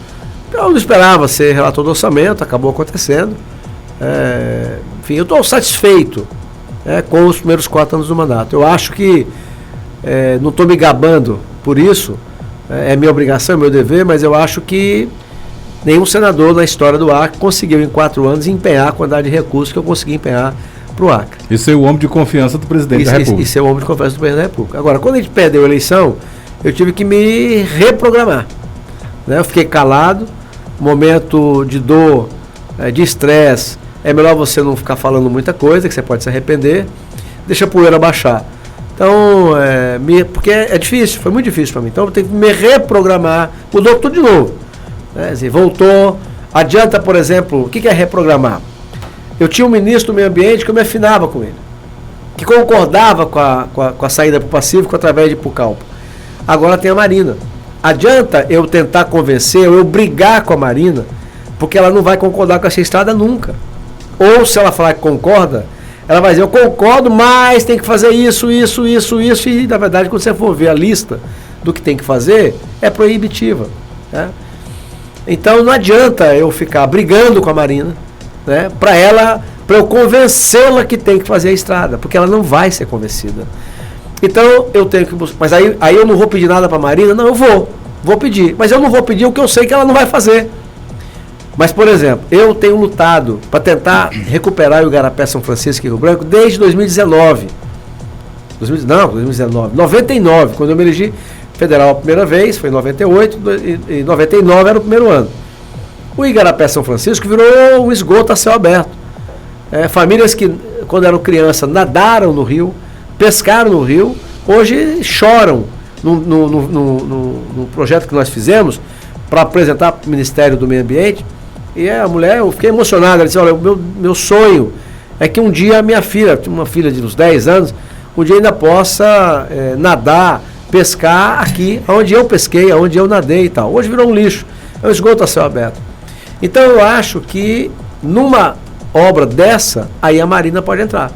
Eu não esperava ser relator do orçamento, acabou acontecendo. Enfim, eu estou satisfeito com os primeiros 4 anos do mandato. Eu acho que não estou me gabando por isso, é minha obrigação, é meu dever, mas eu acho que nenhum senador na história do Acre conseguiu em 4 anos empenhar a quantidade de recursos que eu consegui empenhar para o Acre. E ser o homem de confiança do presidente da República. E ser o homem de confiança do presidente da República. Agora, quando a gente perdeu a eleição, eu tive que me reprogramar, né? Eu fiquei calado, momento de dor, de estresse, é melhor você não ficar falando muita coisa, que você pode se arrepender, deixa a poeira baixar. Então, porque é difícil, foi muito difícil para mim. Então eu tenho que me reprogramar, mudou tudo de novo. Né? Assim, voltou. Adianta, por exemplo, o que é reprogramar? Eu tinha um ministro do meio ambiente que eu me afinava com ele, que concordava com a saída para o Pacífico através de Pucallpa. Agora tem a Marina. Adianta eu tentar convencer, ou eu brigar com a Marina, porque ela não vai concordar com essa estrada nunca. Ou se ela falar que concorda, ela vai dizer, eu concordo, mas tem que fazer isso, e na verdade quando você for ver a lista do que tem que fazer, é proibitiva. Né? Então não adianta eu ficar brigando com a Marina, né, para eu convencê-la que tem que fazer a estrada, porque ela não vai ser convencida. Então eu tenho que buscar, mas aí eu não vou pedir nada para a Marina, não, eu vou pedir, mas eu não vou pedir o que eu sei que ela não vai fazer. Mas, por exemplo, eu tenho lutado para tentar recuperar o Igarapé São Francisco e Rio Branco desde 2019. 99, quando eu me elegi federal a primeira vez, foi em 98, e 99 era o primeiro ano. O Igarapé São Francisco virou um esgoto a céu aberto. Famílias que, quando eram crianças, nadaram no rio, pescaram no rio, hoje choram no projeto que nós fizemos para apresentar para o Ministério do Meio Ambiente. E a mulher, eu fiquei emocionado, ela disse, olha, o meu sonho é que um dia a minha filha, uma filha de uns 10 anos, um dia ainda possa nadar, pescar aqui, onde eu pesquei, onde eu nadei e tal. Hoje virou um lixo, é um esgoto a céu aberto. Então eu acho que numa obra dessa, aí a Marina pode entrar.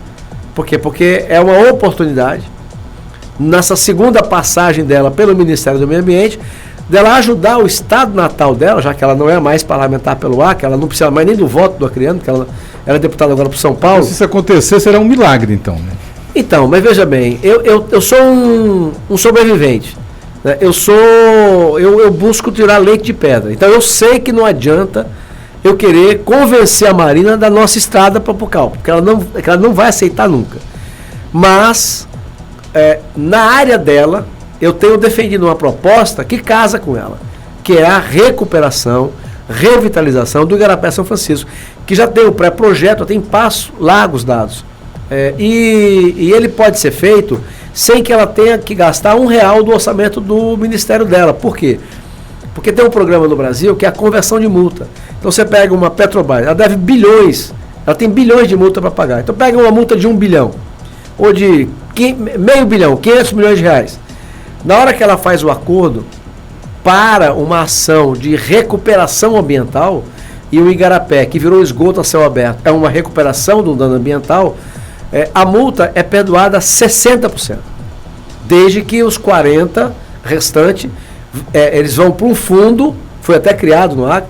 Por quê? Porque é uma oportunidade, nessa segunda passagem dela pelo Ministério do Meio Ambiente, dela ajudar o estado natal dela, já que ela não é mais parlamentar pelo Acre, ela não precisa mais nem do voto do acreano, porque ela é deputada agora para São Paulo. Se isso acontecer, será um milagre, então, né? Então, mas veja bem, eu sou um sobrevivente. Né? Eu busco tirar leite de pedra. Então eu sei que não adianta eu querer convencer a Marina da nossa estrada para Pucallpa, porque ela não vai aceitar nunca. Mas, na área dela, eu tenho defendido uma proposta que casa com ela, que é a recuperação, revitalização do Igarapé São Francisco, que já tem o pré-projeto, tem passos largos dados. E ele pode ser feito sem que ela tenha que gastar R$1 do orçamento do ministério dela. Por quê? Porque tem um programa no Brasil que é a conversão de multa. Então você pega uma Petrobras, ela deve bilhões, ela tem bilhões de multa para pagar. Então pega uma multa de 1 bilhão, ou de meio bilhão, 500 milhões de reais. Na hora que ela faz o acordo para uma ação de recuperação ambiental, e o Igarapé, que virou esgoto a céu aberto, é uma recuperação do dano ambiental, a multa é perdoada 60%. Desde que os 40% restantes, eles vão para um fundo, foi até criado no Acre,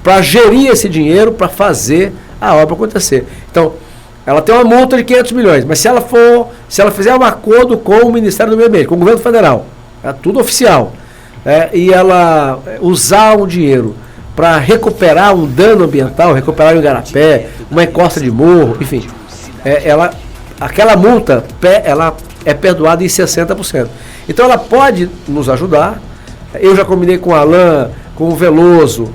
para gerir esse dinheiro, para fazer a obra acontecer. Então, ela tem uma multa de 500 milhões, mas se ela fizer um acordo com o Ministério do Meio Ambiente, com o governo federal, é tudo oficial, e ela usar o dinheiro para recuperar um dano ambiental, recuperar o Igarapé, uma encosta de morro, enfim, aquela multa ela é perdoada em 60%. Então ela pode nos ajudar. Eu já combinei com o Alain, com o Veloso,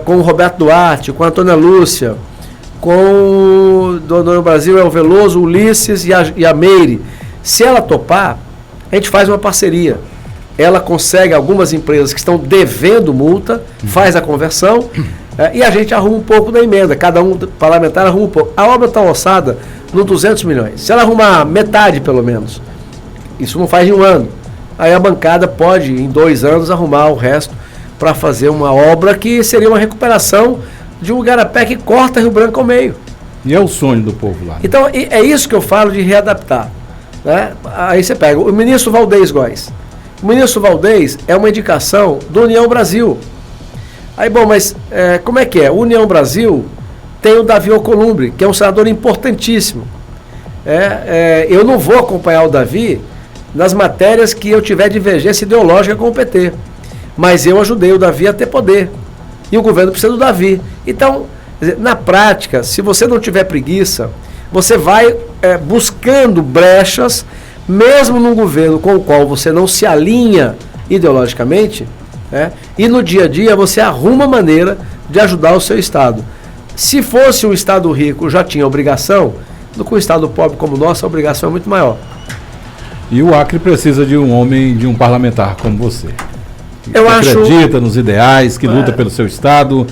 com o Roberto Duarte, com a Antônia Lúcia, com do Brasil é o Veloso, o Ulisses e a Meire. Se ela topar, a gente faz uma parceria. Ela consegue algumas empresas que estão devendo multa, faz a conversão e a gente arruma um pouco da emenda. Cada um parlamentar arruma um pouco. A obra está orçada no 200 milhões. Se ela arrumar metade, pelo menos, isso não faz em um ano. Aí a bancada pode, em 2 anos, arrumar o resto para fazer uma obra que seria uma recuperação de um Igarapé que corta Rio Branco ao meio. E é o sonho do povo lá. Então, é isso que eu falo de readaptar. Né? Aí você pega o ministro Valdez Góes. O ministro Valdez é uma indicação do União Brasil. Aí, bom, mas como é que é? O União Brasil tem o Davi Alcolumbre, que é um senador importantíssimo. Eu não vou acompanhar o Davi nas matérias que eu tiver divergência ideológica com o PT. Mas eu ajudei o Davi a ter poder. E o governo precisa do Davi. Então, na prática, se você não tiver preguiça, você vai buscando brechas, mesmo num governo com o qual você não se alinha ideologicamente, e no dia a dia você arruma maneira de ajudar o seu Estado. Se fosse um Estado rico, já tinha obrigação, com um Estado pobre como o nosso, a obrigação é muito maior. E o Acre precisa de um homem, de um parlamentar como você. Eu que acho... acredita nos ideais, que luta pelo seu Estado,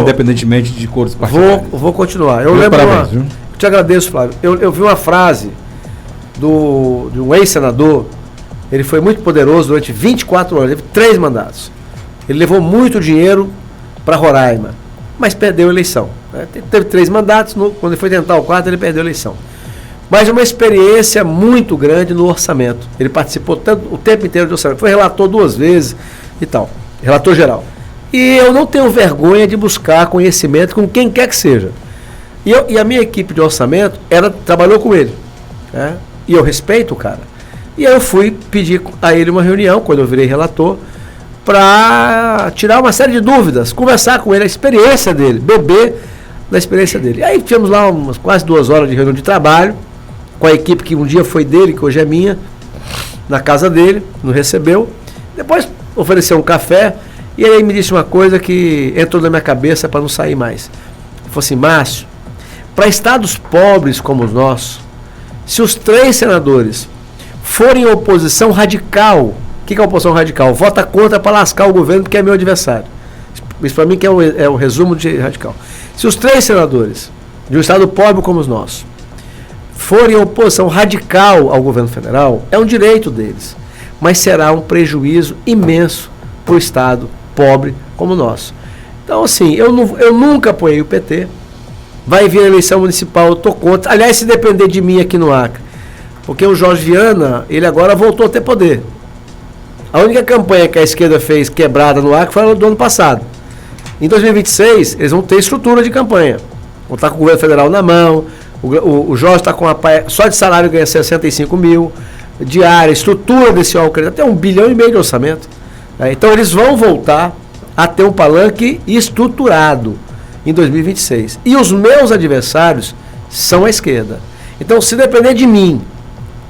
independentemente de cores partidárias. Vou continuar. Eu te agradeço, Flávio. Eu vi uma frase de um ex-senador. Ele foi muito poderoso durante 24 anos, teve 3 mandatos. Ele levou muito dinheiro para Roraima, mas perdeu a eleição. Teve 3 mandatos, quando ele foi tentar o 4º, ele perdeu a eleição. Mas uma experiência muito grande no orçamento. Ele participou o tempo inteiro do orçamento. Foi relator 2 vezes e tal. Relator geral. E eu não tenho vergonha de buscar conhecimento com quem quer que seja. E a minha equipe de orçamento, trabalhou com ele. Né? E eu respeito o cara. E aí eu fui pedir a ele uma reunião, quando eu virei relator, para tirar uma série de dúvidas, conversar com ele, a experiência dele, beber da experiência dele. E aí tivemos lá umas quase 2 horas de reunião de trabalho, com a equipe que um dia foi dele, que hoje é minha, na casa dele, nos recebeu. Depois ofereceu um café, e aí ele me disse uma coisa que entrou na minha cabeça para não sair mais. Ele falou assim: Márcio, para estados pobres como os nossos, se os 3 senadores forem oposição radical, o que é oposição radical? Vota contra para lascar o governo porque é meu adversário. Isso para mim que é o resumo de radical. Se os 3 senadores de um estado pobre como os nossos forem oposição radical ao governo federal, é um direito deles, mas será um prejuízo imenso para o estado pobre como o nosso. Então, assim, eu nunca apoiei o PT. Vai vir a eleição municipal, eu estou contra. Aliás, se depender de mim aqui no Acre, porque o Jorge Viana, ele agora voltou a ter poder. A única campanha que a esquerda fez quebrada no Acre foi a do ano passado. Em 2026, eles vão ter estrutura de campanha. Vão estar com o governo federal na mão. O Jorge está com só de salário ganha 65 mil, diária, estrutura desse Alcre, até 1,5 bilhão de orçamento. Então eles vão voltar a ter um palanque estruturado em 2026. E os meus adversários são a esquerda. Então, se depender de mim,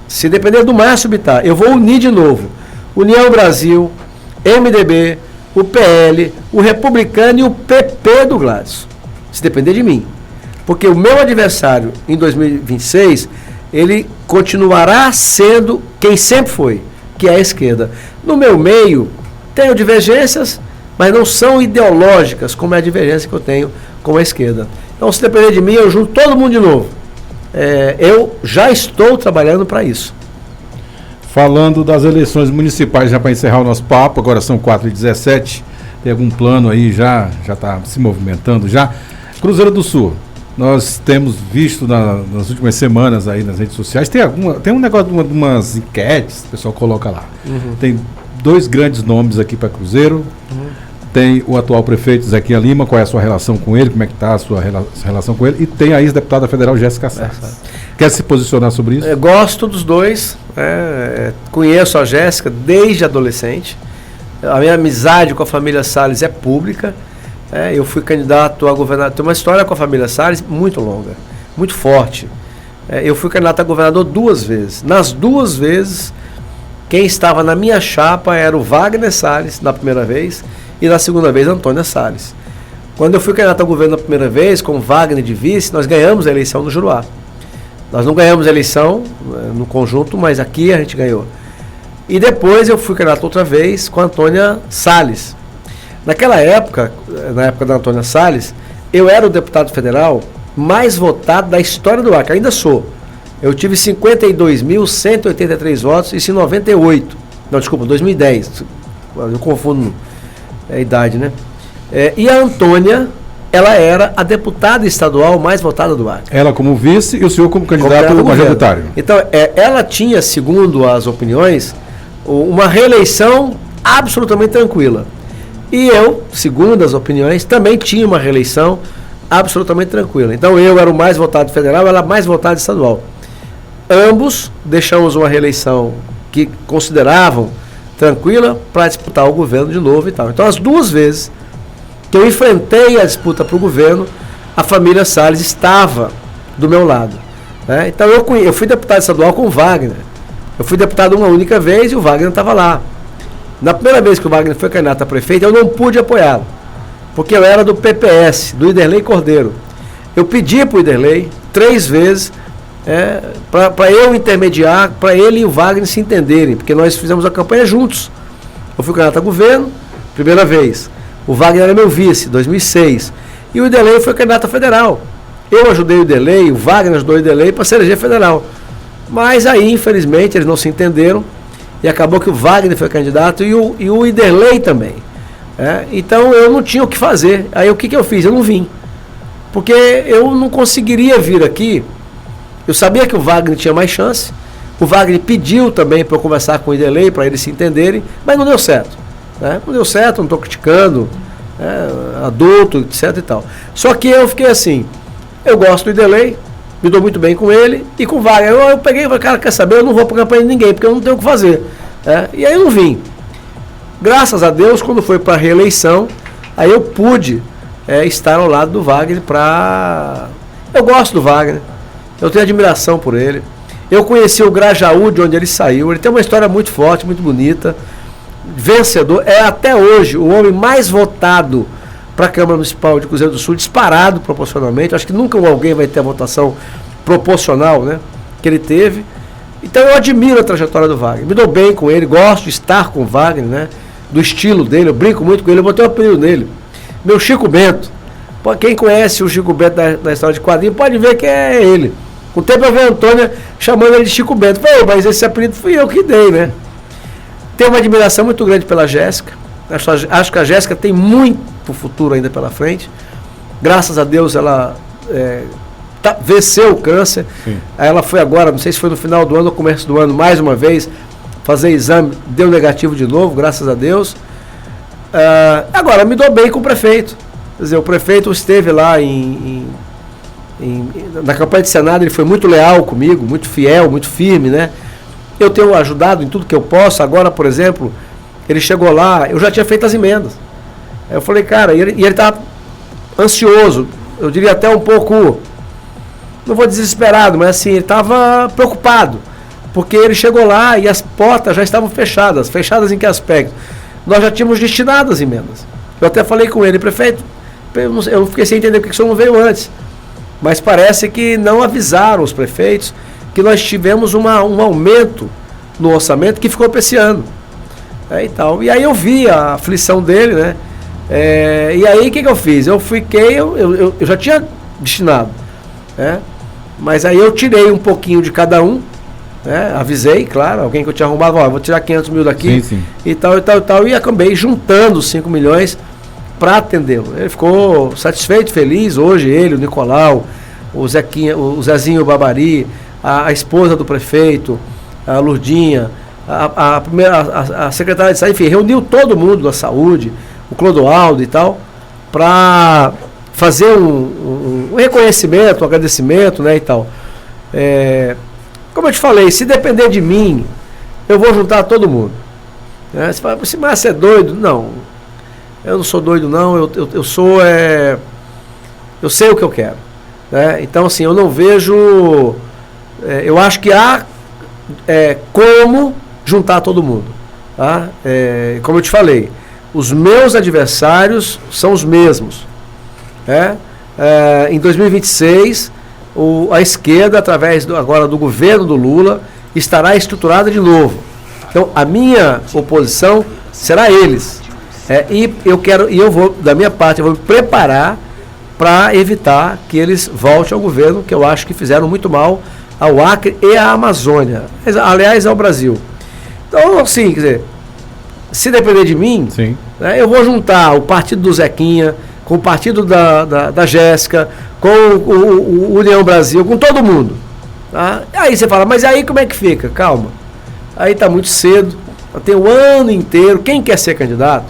se depender do Márcio Bittar, eu vou unir de novo União Brasil, MDB, o PL, o Republicano e o PP do Gladys. Se depender de mim. Porque o meu adversário em 2026, ele continuará sendo quem sempre foi, que é a esquerda. No meu meio, tenho divergências, mas não são ideológicas como é a divergência que eu tenho com a esquerda. Então, se depender de mim, eu junto todo mundo de novo. Eu já estou trabalhando para isso. Falando das eleições municipais, já para encerrar o nosso papo, agora são 4h17, tem algum plano aí, já está se movimentando já? Cruzeiro do Sul, nós temos visto nas últimas semanas aí nas redes sociais, tem um negócio de umas enquetes, o pessoal coloca lá. Uhum. Tem 2 grandes nomes aqui para Cruzeiro. Uhum. Tem o atual prefeito Zequinha Lima, qual é a sua relação com ele, como é que está a sua relação com ele, e tem a ex-deputada federal Jéssica Salles. Quer se posicionar sobre isso? Eu gosto dos 2, conheço a Jéssica desde adolescente, a minha amizade com a família Salles é pública, eu fui candidato a governador, tem uma história com a família Salles muito longa, muito forte. Eu fui candidato a governador 2 vezes, nas 2 vezes, quem estava na minha chapa era o Wagner Salles, na primeira vez, e na segunda vez, Antônia Salles. Quando eu fui candidato ao governo na primeira vez, com Wagner de vice, nós ganhamos a eleição no Juruá. Nós não ganhamos a eleição no conjunto, mas aqui a gente ganhou. E depois eu fui candidato outra vez com a Antônia Salles. Naquela época, na época da Antônia Salles, eu era o deputado federal mais votado da história do Acre, ainda sou. Eu tive 52.183 votos, isso em 98. Não, desculpa, 2010. Eu confundo a idade, né? E a Antônia, ela era a deputada estadual mais votada do Acre. Ela como vice e o senhor como candidato majoritário. Então, ela tinha, segundo as opiniões, uma reeleição absolutamente tranquila. E eu, segundo as opiniões, também tinha uma reeleição absolutamente tranquila. Então, eu era o mais votado federal, ela a mais votada estadual. Ambos deixamos uma reeleição que consideravam tranquila para disputar o governo de novo e tal. Então, as 2 vezes que eu enfrentei a disputa para o governo, a família Salles estava do meu lado. Né? Então, eu fui deputado estadual com o Wagner. Eu fui deputado uma única vez e o Wagner estava lá. Na primeira vez que o Wagner foi candidato a prefeito, eu não pude apoiá-lo, porque eu era do PPS, do Iderlei Cordeiro. Eu pedi para o Iderlei 3 vezes para eu intermediar, para ele e o Wagner se entenderem, porque nós fizemos a campanha juntos. Eu fui candidato a governo, primeira vez. O Wagner era meu vice, 2006. E o Idelei foi candidato a federal. Eu ajudei o Idelei, o Wagner ajudou o Idelei para se eleger federal. Mas aí, infelizmente, eles não se entenderam e acabou que o Wagner foi candidato e o Idelei também. Então eu não tinha o que fazer. Aí o que eu fiz? Eu não vim. Porque eu não conseguiria vir aqui. Eu sabia que o Wagner tinha mais chance. O Wagner pediu também para eu conversar com o Idelei, para eles se entenderem, mas não deu certo. Não deu certo, não estou criticando, adulto, etc e tal. Só que eu fiquei assim, eu gosto do Idelei, me dou muito bem com ele e com o Wagner. Eu peguei e falei, cara, quer saber, eu não vou para campanha de ninguém, porque eu não tenho o que fazer. E aí eu não vim. Graças a Deus, quando foi para a reeleição, aí eu pude estar ao lado do Wagner para... Eu gosto do Wagner. Eu tenho admiração por ele. Eu conheci o Grajaú, de onde ele saiu. Ele tem uma história muito forte, muito bonita. Vencedor. É até hoje o homem mais votado para a Câmara Municipal de Cruzeiro do Sul, disparado proporcionalmente. Acho que nunca alguém vai ter a votação proporcional, né, que ele teve. Então eu admiro a trajetória do Wagner. Me dou bem com ele, gosto de estar com o Wagner, né, do estilo dele. Eu brinco muito com ele. Eu botei o apelido nele. Meu Chico Bento. Quem conhece o Chico Bento da história de quadrinho pode ver que é ele. Com o tempo eu vi a Antônia chamando ele de Chico Bento. Falei, mas esse apelido fui eu que dei, né? Tenho uma admiração muito grande pela Jéssica. Acho que a Jéssica tem muito futuro ainda pela frente. Graças a Deus ela venceu o câncer. Sim. Ela foi agora, não sei se foi no final do ano ou começo do ano, mais uma vez, fazer exame, deu negativo de novo, graças a Deus. Agora, me dou bem com o prefeito. Quer dizer, o prefeito esteve lá na campanha de Senado, ele foi muito leal comigo, muito fiel, muito firme, né? Eu tenho ajudado em tudo que eu posso. Agora, por exemplo, ele chegou lá, eu já tinha feito as emendas. Eu falei, cara, e ele estava ansioso, eu diria até um pouco, não vou desesperado, mas assim, ele estava preocupado, porque ele chegou lá e as portas já estavam fechadas. Fechadas em que aspecto? Nós já tínhamos destinado as emendas. Eu até falei com ele, prefeito, eu fiquei sem entender porque o senhor não veio antes. Mas parece que não avisaram os prefeitos que nós tivemos um aumento no orçamento que ficou para esse ano. E aí eu vi a aflição dele, né? E aí o que eu fiz? Eu já tinha destinado, mas aí eu tirei um pouquinho de cada um, avisei, claro, alguém que eu tinha arrumado, vou tirar 500 mil daqui, sim. E tal, e acabei juntando 5 milhões para atendê-lo. Ele ficou satisfeito, feliz. Hoje ele, o Nicolau, o Zequinha, o Zezinho Babari, a esposa do prefeito, a Lurdinha, a secretária de saúde, enfim, reuniu todo mundo da saúde, o Clodoaldo e tal, para fazer um reconhecimento, um agradecimento, né, e tal. Como eu te falei, se depender de mim, eu vou juntar todo mundo. Você fala, esse Márcio é doido? Não, eu não sou doido, não. Eu sou... eu sei o que eu quero. Então, assim, eu não vejo... eu acho que há como juntar todo mundo. Tá? Como eu te falei, os meus adversários são os mesmos. Em 2026, a esquerda, através agora do governo do Lula, estará estruturada de novo. Então, a minha oposição será eles. Eu vou, da minha parte, eu vou me preparar para evitar que eles voltem ao governo, que eu acho que fizeram muito mal ao Acre e à Amazônia, aliás, ao Brasil. Então, assim, quer dizer, se depender de mim, eu vou juntar o partido do Zequinha com o partido da Jéssica, com o União Brasil, com todo mundo. Tá? Aí você fala, mas aí como é que fica? Calma. Aí está muito cedo, tem o ano inteiro. Quem quer ser candidato,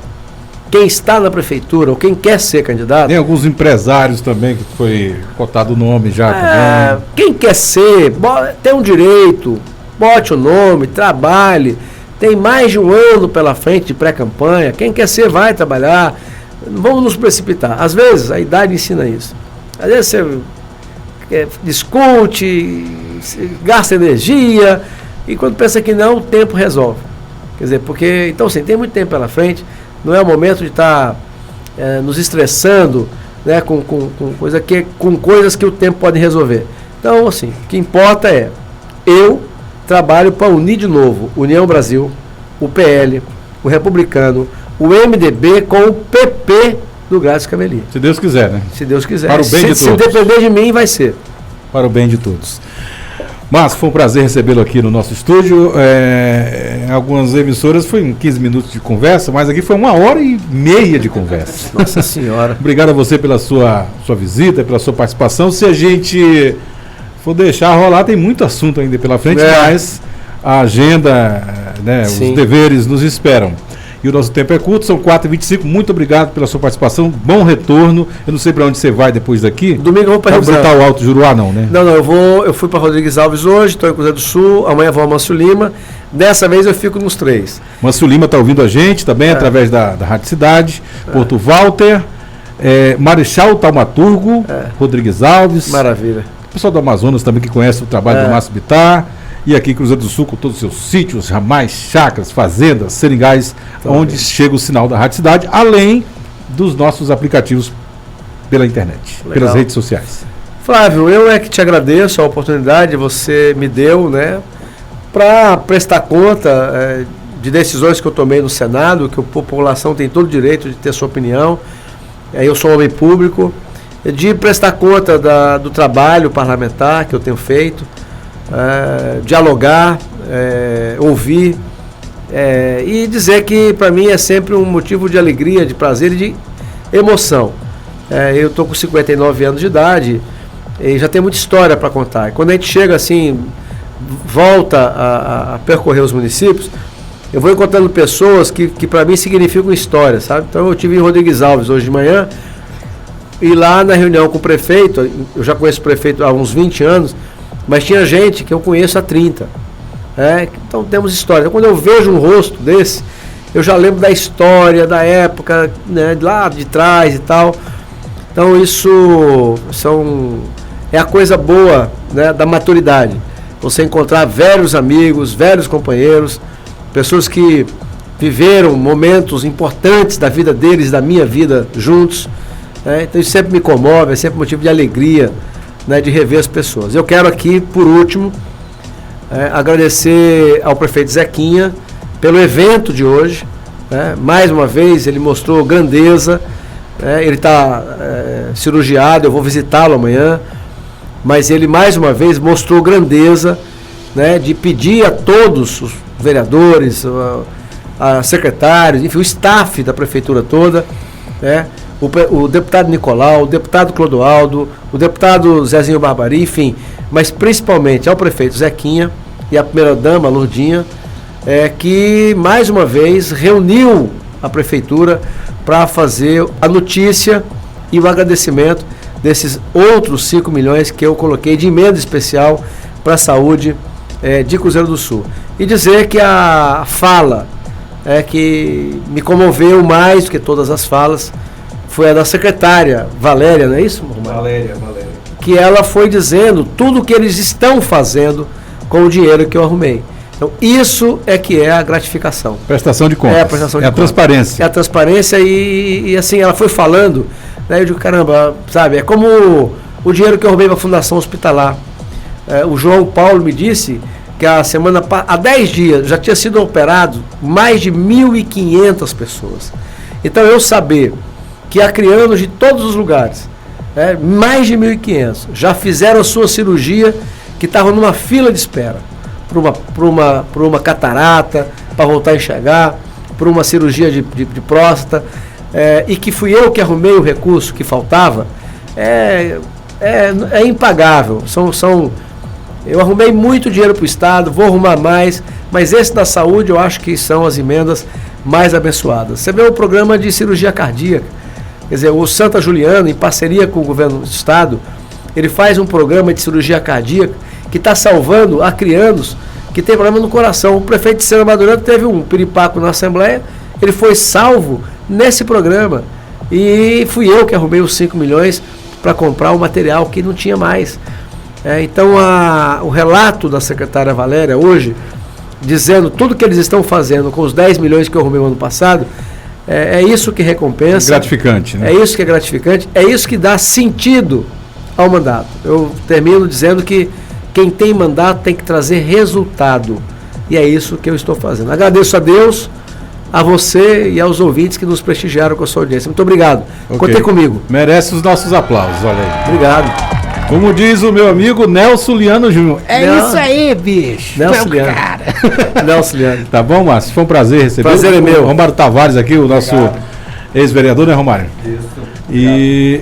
quem está na prefeitura ou quem quer ser candidato... Tem alguns empresários também que foi cotado o nome já também. Quem quer ser, tem um direito, bote o nome, trabalhe. Tem mais de um ano pela frente de pré-campanha. Quem quer ser vai trabalhar. Não vamos nos precipitar. Às vezes a idade ensina isso. Às vezes você discute, gasta energia, e quando pensa que não, o tempo resolve. Quer dizer, porque, então assim, tem muito tempo pela frente, não é o momento de estar nos estressando, né, com coisas que o tempo pode resolver. Então, assim, o que importa é, eu trabalho para unir de novo União Brasil, o PL, o Republicano, o MDB com o PP do Grátis Cameli. Se Deus quiser, né? Se Deus quiser. Para o bem de todos. Se depender de mim, vai ser. Para o bem de todos. Mas foi um prazer recebê-lo aqui no nosso estúdio. Algumas emissoras foi 15 minutos de conversa, mas aqui foi 1h30 de conversa. Nossa Senhora. Obrigado a você pela sua visita, pela sua participação. Se a gente for deixar rolar, tem muito assunto ainda pela frente, mas a agenda, né, os deveres nos esperam. E o nosso tempo é curto, são 4h25. Muito obrigado pela sua participação. Bom retorno. Eu não sei para onde você vai depois daqui. Domingo eu vou para o Alto Juruá, não, né? Não, eu fui para Rodrigues Alves hoje, estou em Cruzeiro do Sul, amanhã vou a Manso Lima. Dessa vez eu fico nos 3. Manso Lima está ouvindo a gente também, através da Rádio Cidade. Porto Walter, Marechal Taumaturgo, Rodrigues Alves. Maravilha. O pessoal do Amazonas também que conhece o trabalho do Márcio Bittar. E aqui em Cruzeiro do Sul, com todos os seus sítios, ramais, chácaras, fazendas, seringais, onde chega o sinal da Rádio Cidade, além dos nossos aplicativos pela internet, pelas redes sociais. Flávio, eu é que te agradeço a oportunidade que você me deu, né, para prestar conta de decisões que eu tomei no Senado, que a população tem todo o direito de ter sua opinião. Eu sou um homem público, de prestar conta do trabalho parlamentar que eu tenho feito. Dialogar, ouvir e dizer que para mim é sempre um motivo de alegria, de prazer e de emoção. Eu estou com 59 anos de idade e já tenho muita história para contar. E quando a gente chega assim, volta a percorrer os municípios, eu vou encontrando pessoas que para mim significam história, sabe? Então eu estive em Rodrigues Alves hoje de manhã e lá na reunião com o prefeito, eu já conheço o prefeito há uns 20 anos, mas tinha gente que eu conheço há 30. Então temos história. Então, quando eu vejo um rosto desse, eu já lembro da história, da época, né, lá de trás e tal. Então isso é a coisa boa, né, da maturidade. Você encontrar velhos amigos, velhos companheiros, pessoas que viveram momentos importantes da vida deles, da minha vida juntos. Então isso sempre me comove, é sempre motivo de alegria, né, de rever as pessoas. Eu quero aqui, por último, agradecer ao prefeito Zequinha pelo evento de hoje. Mais uma vez, ele mostrou grandeza. Ele está cirurgiado, eu vou visitá-lo amanhã, mas ele mais uma vez mostrou grandeza, né, de pedir a todos os vereadores, a secretários, enfim, o staff da prefeitura toda, né, o deputado Nicolau, o deputado Clodoaldo, o deputado Zezinho Barbari, enfim, mas principalmente ao prefeito Zequinha e à primeira-dama, Lourdinha, que mais uma vez reuniu a prefeitura para fazer a notícia e o agradecimento desses outros 5 milhões que eu coloquei de emenda especial para a saúde de Cruzeiro do Sul. E dizer que a fala que me comoveu mais do que todas as falas foi a da secretária Valéria, não é isso? Valéria. Que ela foi dizendo tudo o que eles estão fazendo com o dinheiro que eu arrumei. Então, isso é que é a gratificação. Prestação de contas. Prestação de contas. Transparência. É a transparência e assim, ela foi falando, né, eu digo, caramba, sabe, é como o dinheiro que eu roubei para a Fundação Hospitalar. O João Paulo me disse que há 10 dias já tinha sido operado mais de 1.500 pessoas. Então, eu saber que acrianos de todos os lugares, mais de 1.500, já fizeram a sua cirurgia, que estavam numa fila de espera, por uma catarata, para voltar a enxergar, por uma cirurgia de próstata, e que fui eu que arrumei o recurso que faltava, é impagável. Eu arrumei muito dinheiro para o Estado, vou arrumar mais, mas esse da saúde eu acho que são as emendas mais abençoadas. Você vê o programa de cirurgia cardíaca, quer dizer, o Santa Juliana, em parceria com o governo do Estado, ele faz um programa de cirurgia cardíaca que está salvando acrianos que tem problema no coração. O prefeito de Sena Madureira teve um piripaco na Assembleia, ele foi salvo nesse programa. E fui eu que arrumei os 5 milhões para comprar o material que não tinha mais. Então o relato da secretária Valéria hoje, dizendo tudo que eles estão fazendo com os 10 milhões que eu arrumei no ano passado, é isso que recompensa. Gratificante, né? É isso que é gratificante, é isso que dá sentido ao mandato. Eu termino dizendo que quem tem mandato tem que trazer resultado. E é isso que eu estou fazendo. Agradeço a Deus, a você e aos ouvintes que nos prestigiaram com a sua audiência. Muito obrigado. Okay. Contei comigo. Merece os nossos aplausos, olha aí. Obrigado. Como diz o meu amigo Nelson Liano Júnior. Isso aí, bicho. Nelson Liano. Nelson Liano. Tá bom, Márcio? Foi um prazer receber. Prazer é meu. Romário Tavares aqui, o nosso ex-vereador, né, Romário? Isso. E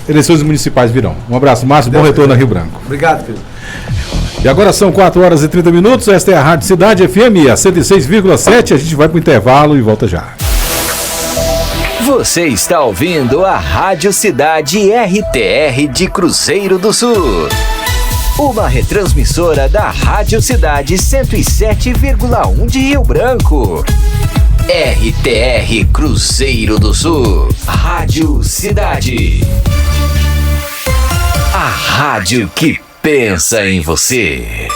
eleições municipais virão. Um abraço, Márcio. Bom retorno a Rio Branco. Obrigado, filho. E agora são 4 horas e 30 minutos. Esta é a Rádio Cidade FM, a 106,7. A gente vai para o intervalo e volta já. Você está ouvindo a Rádio Cidade RTR de Cruzeiro do Sul. Uma retransmissora da Rádio Cidade 107,1 de Rio Branco. RTR Cruzeiro do Sul. Rádio Cidade. A rádio que pensa em você.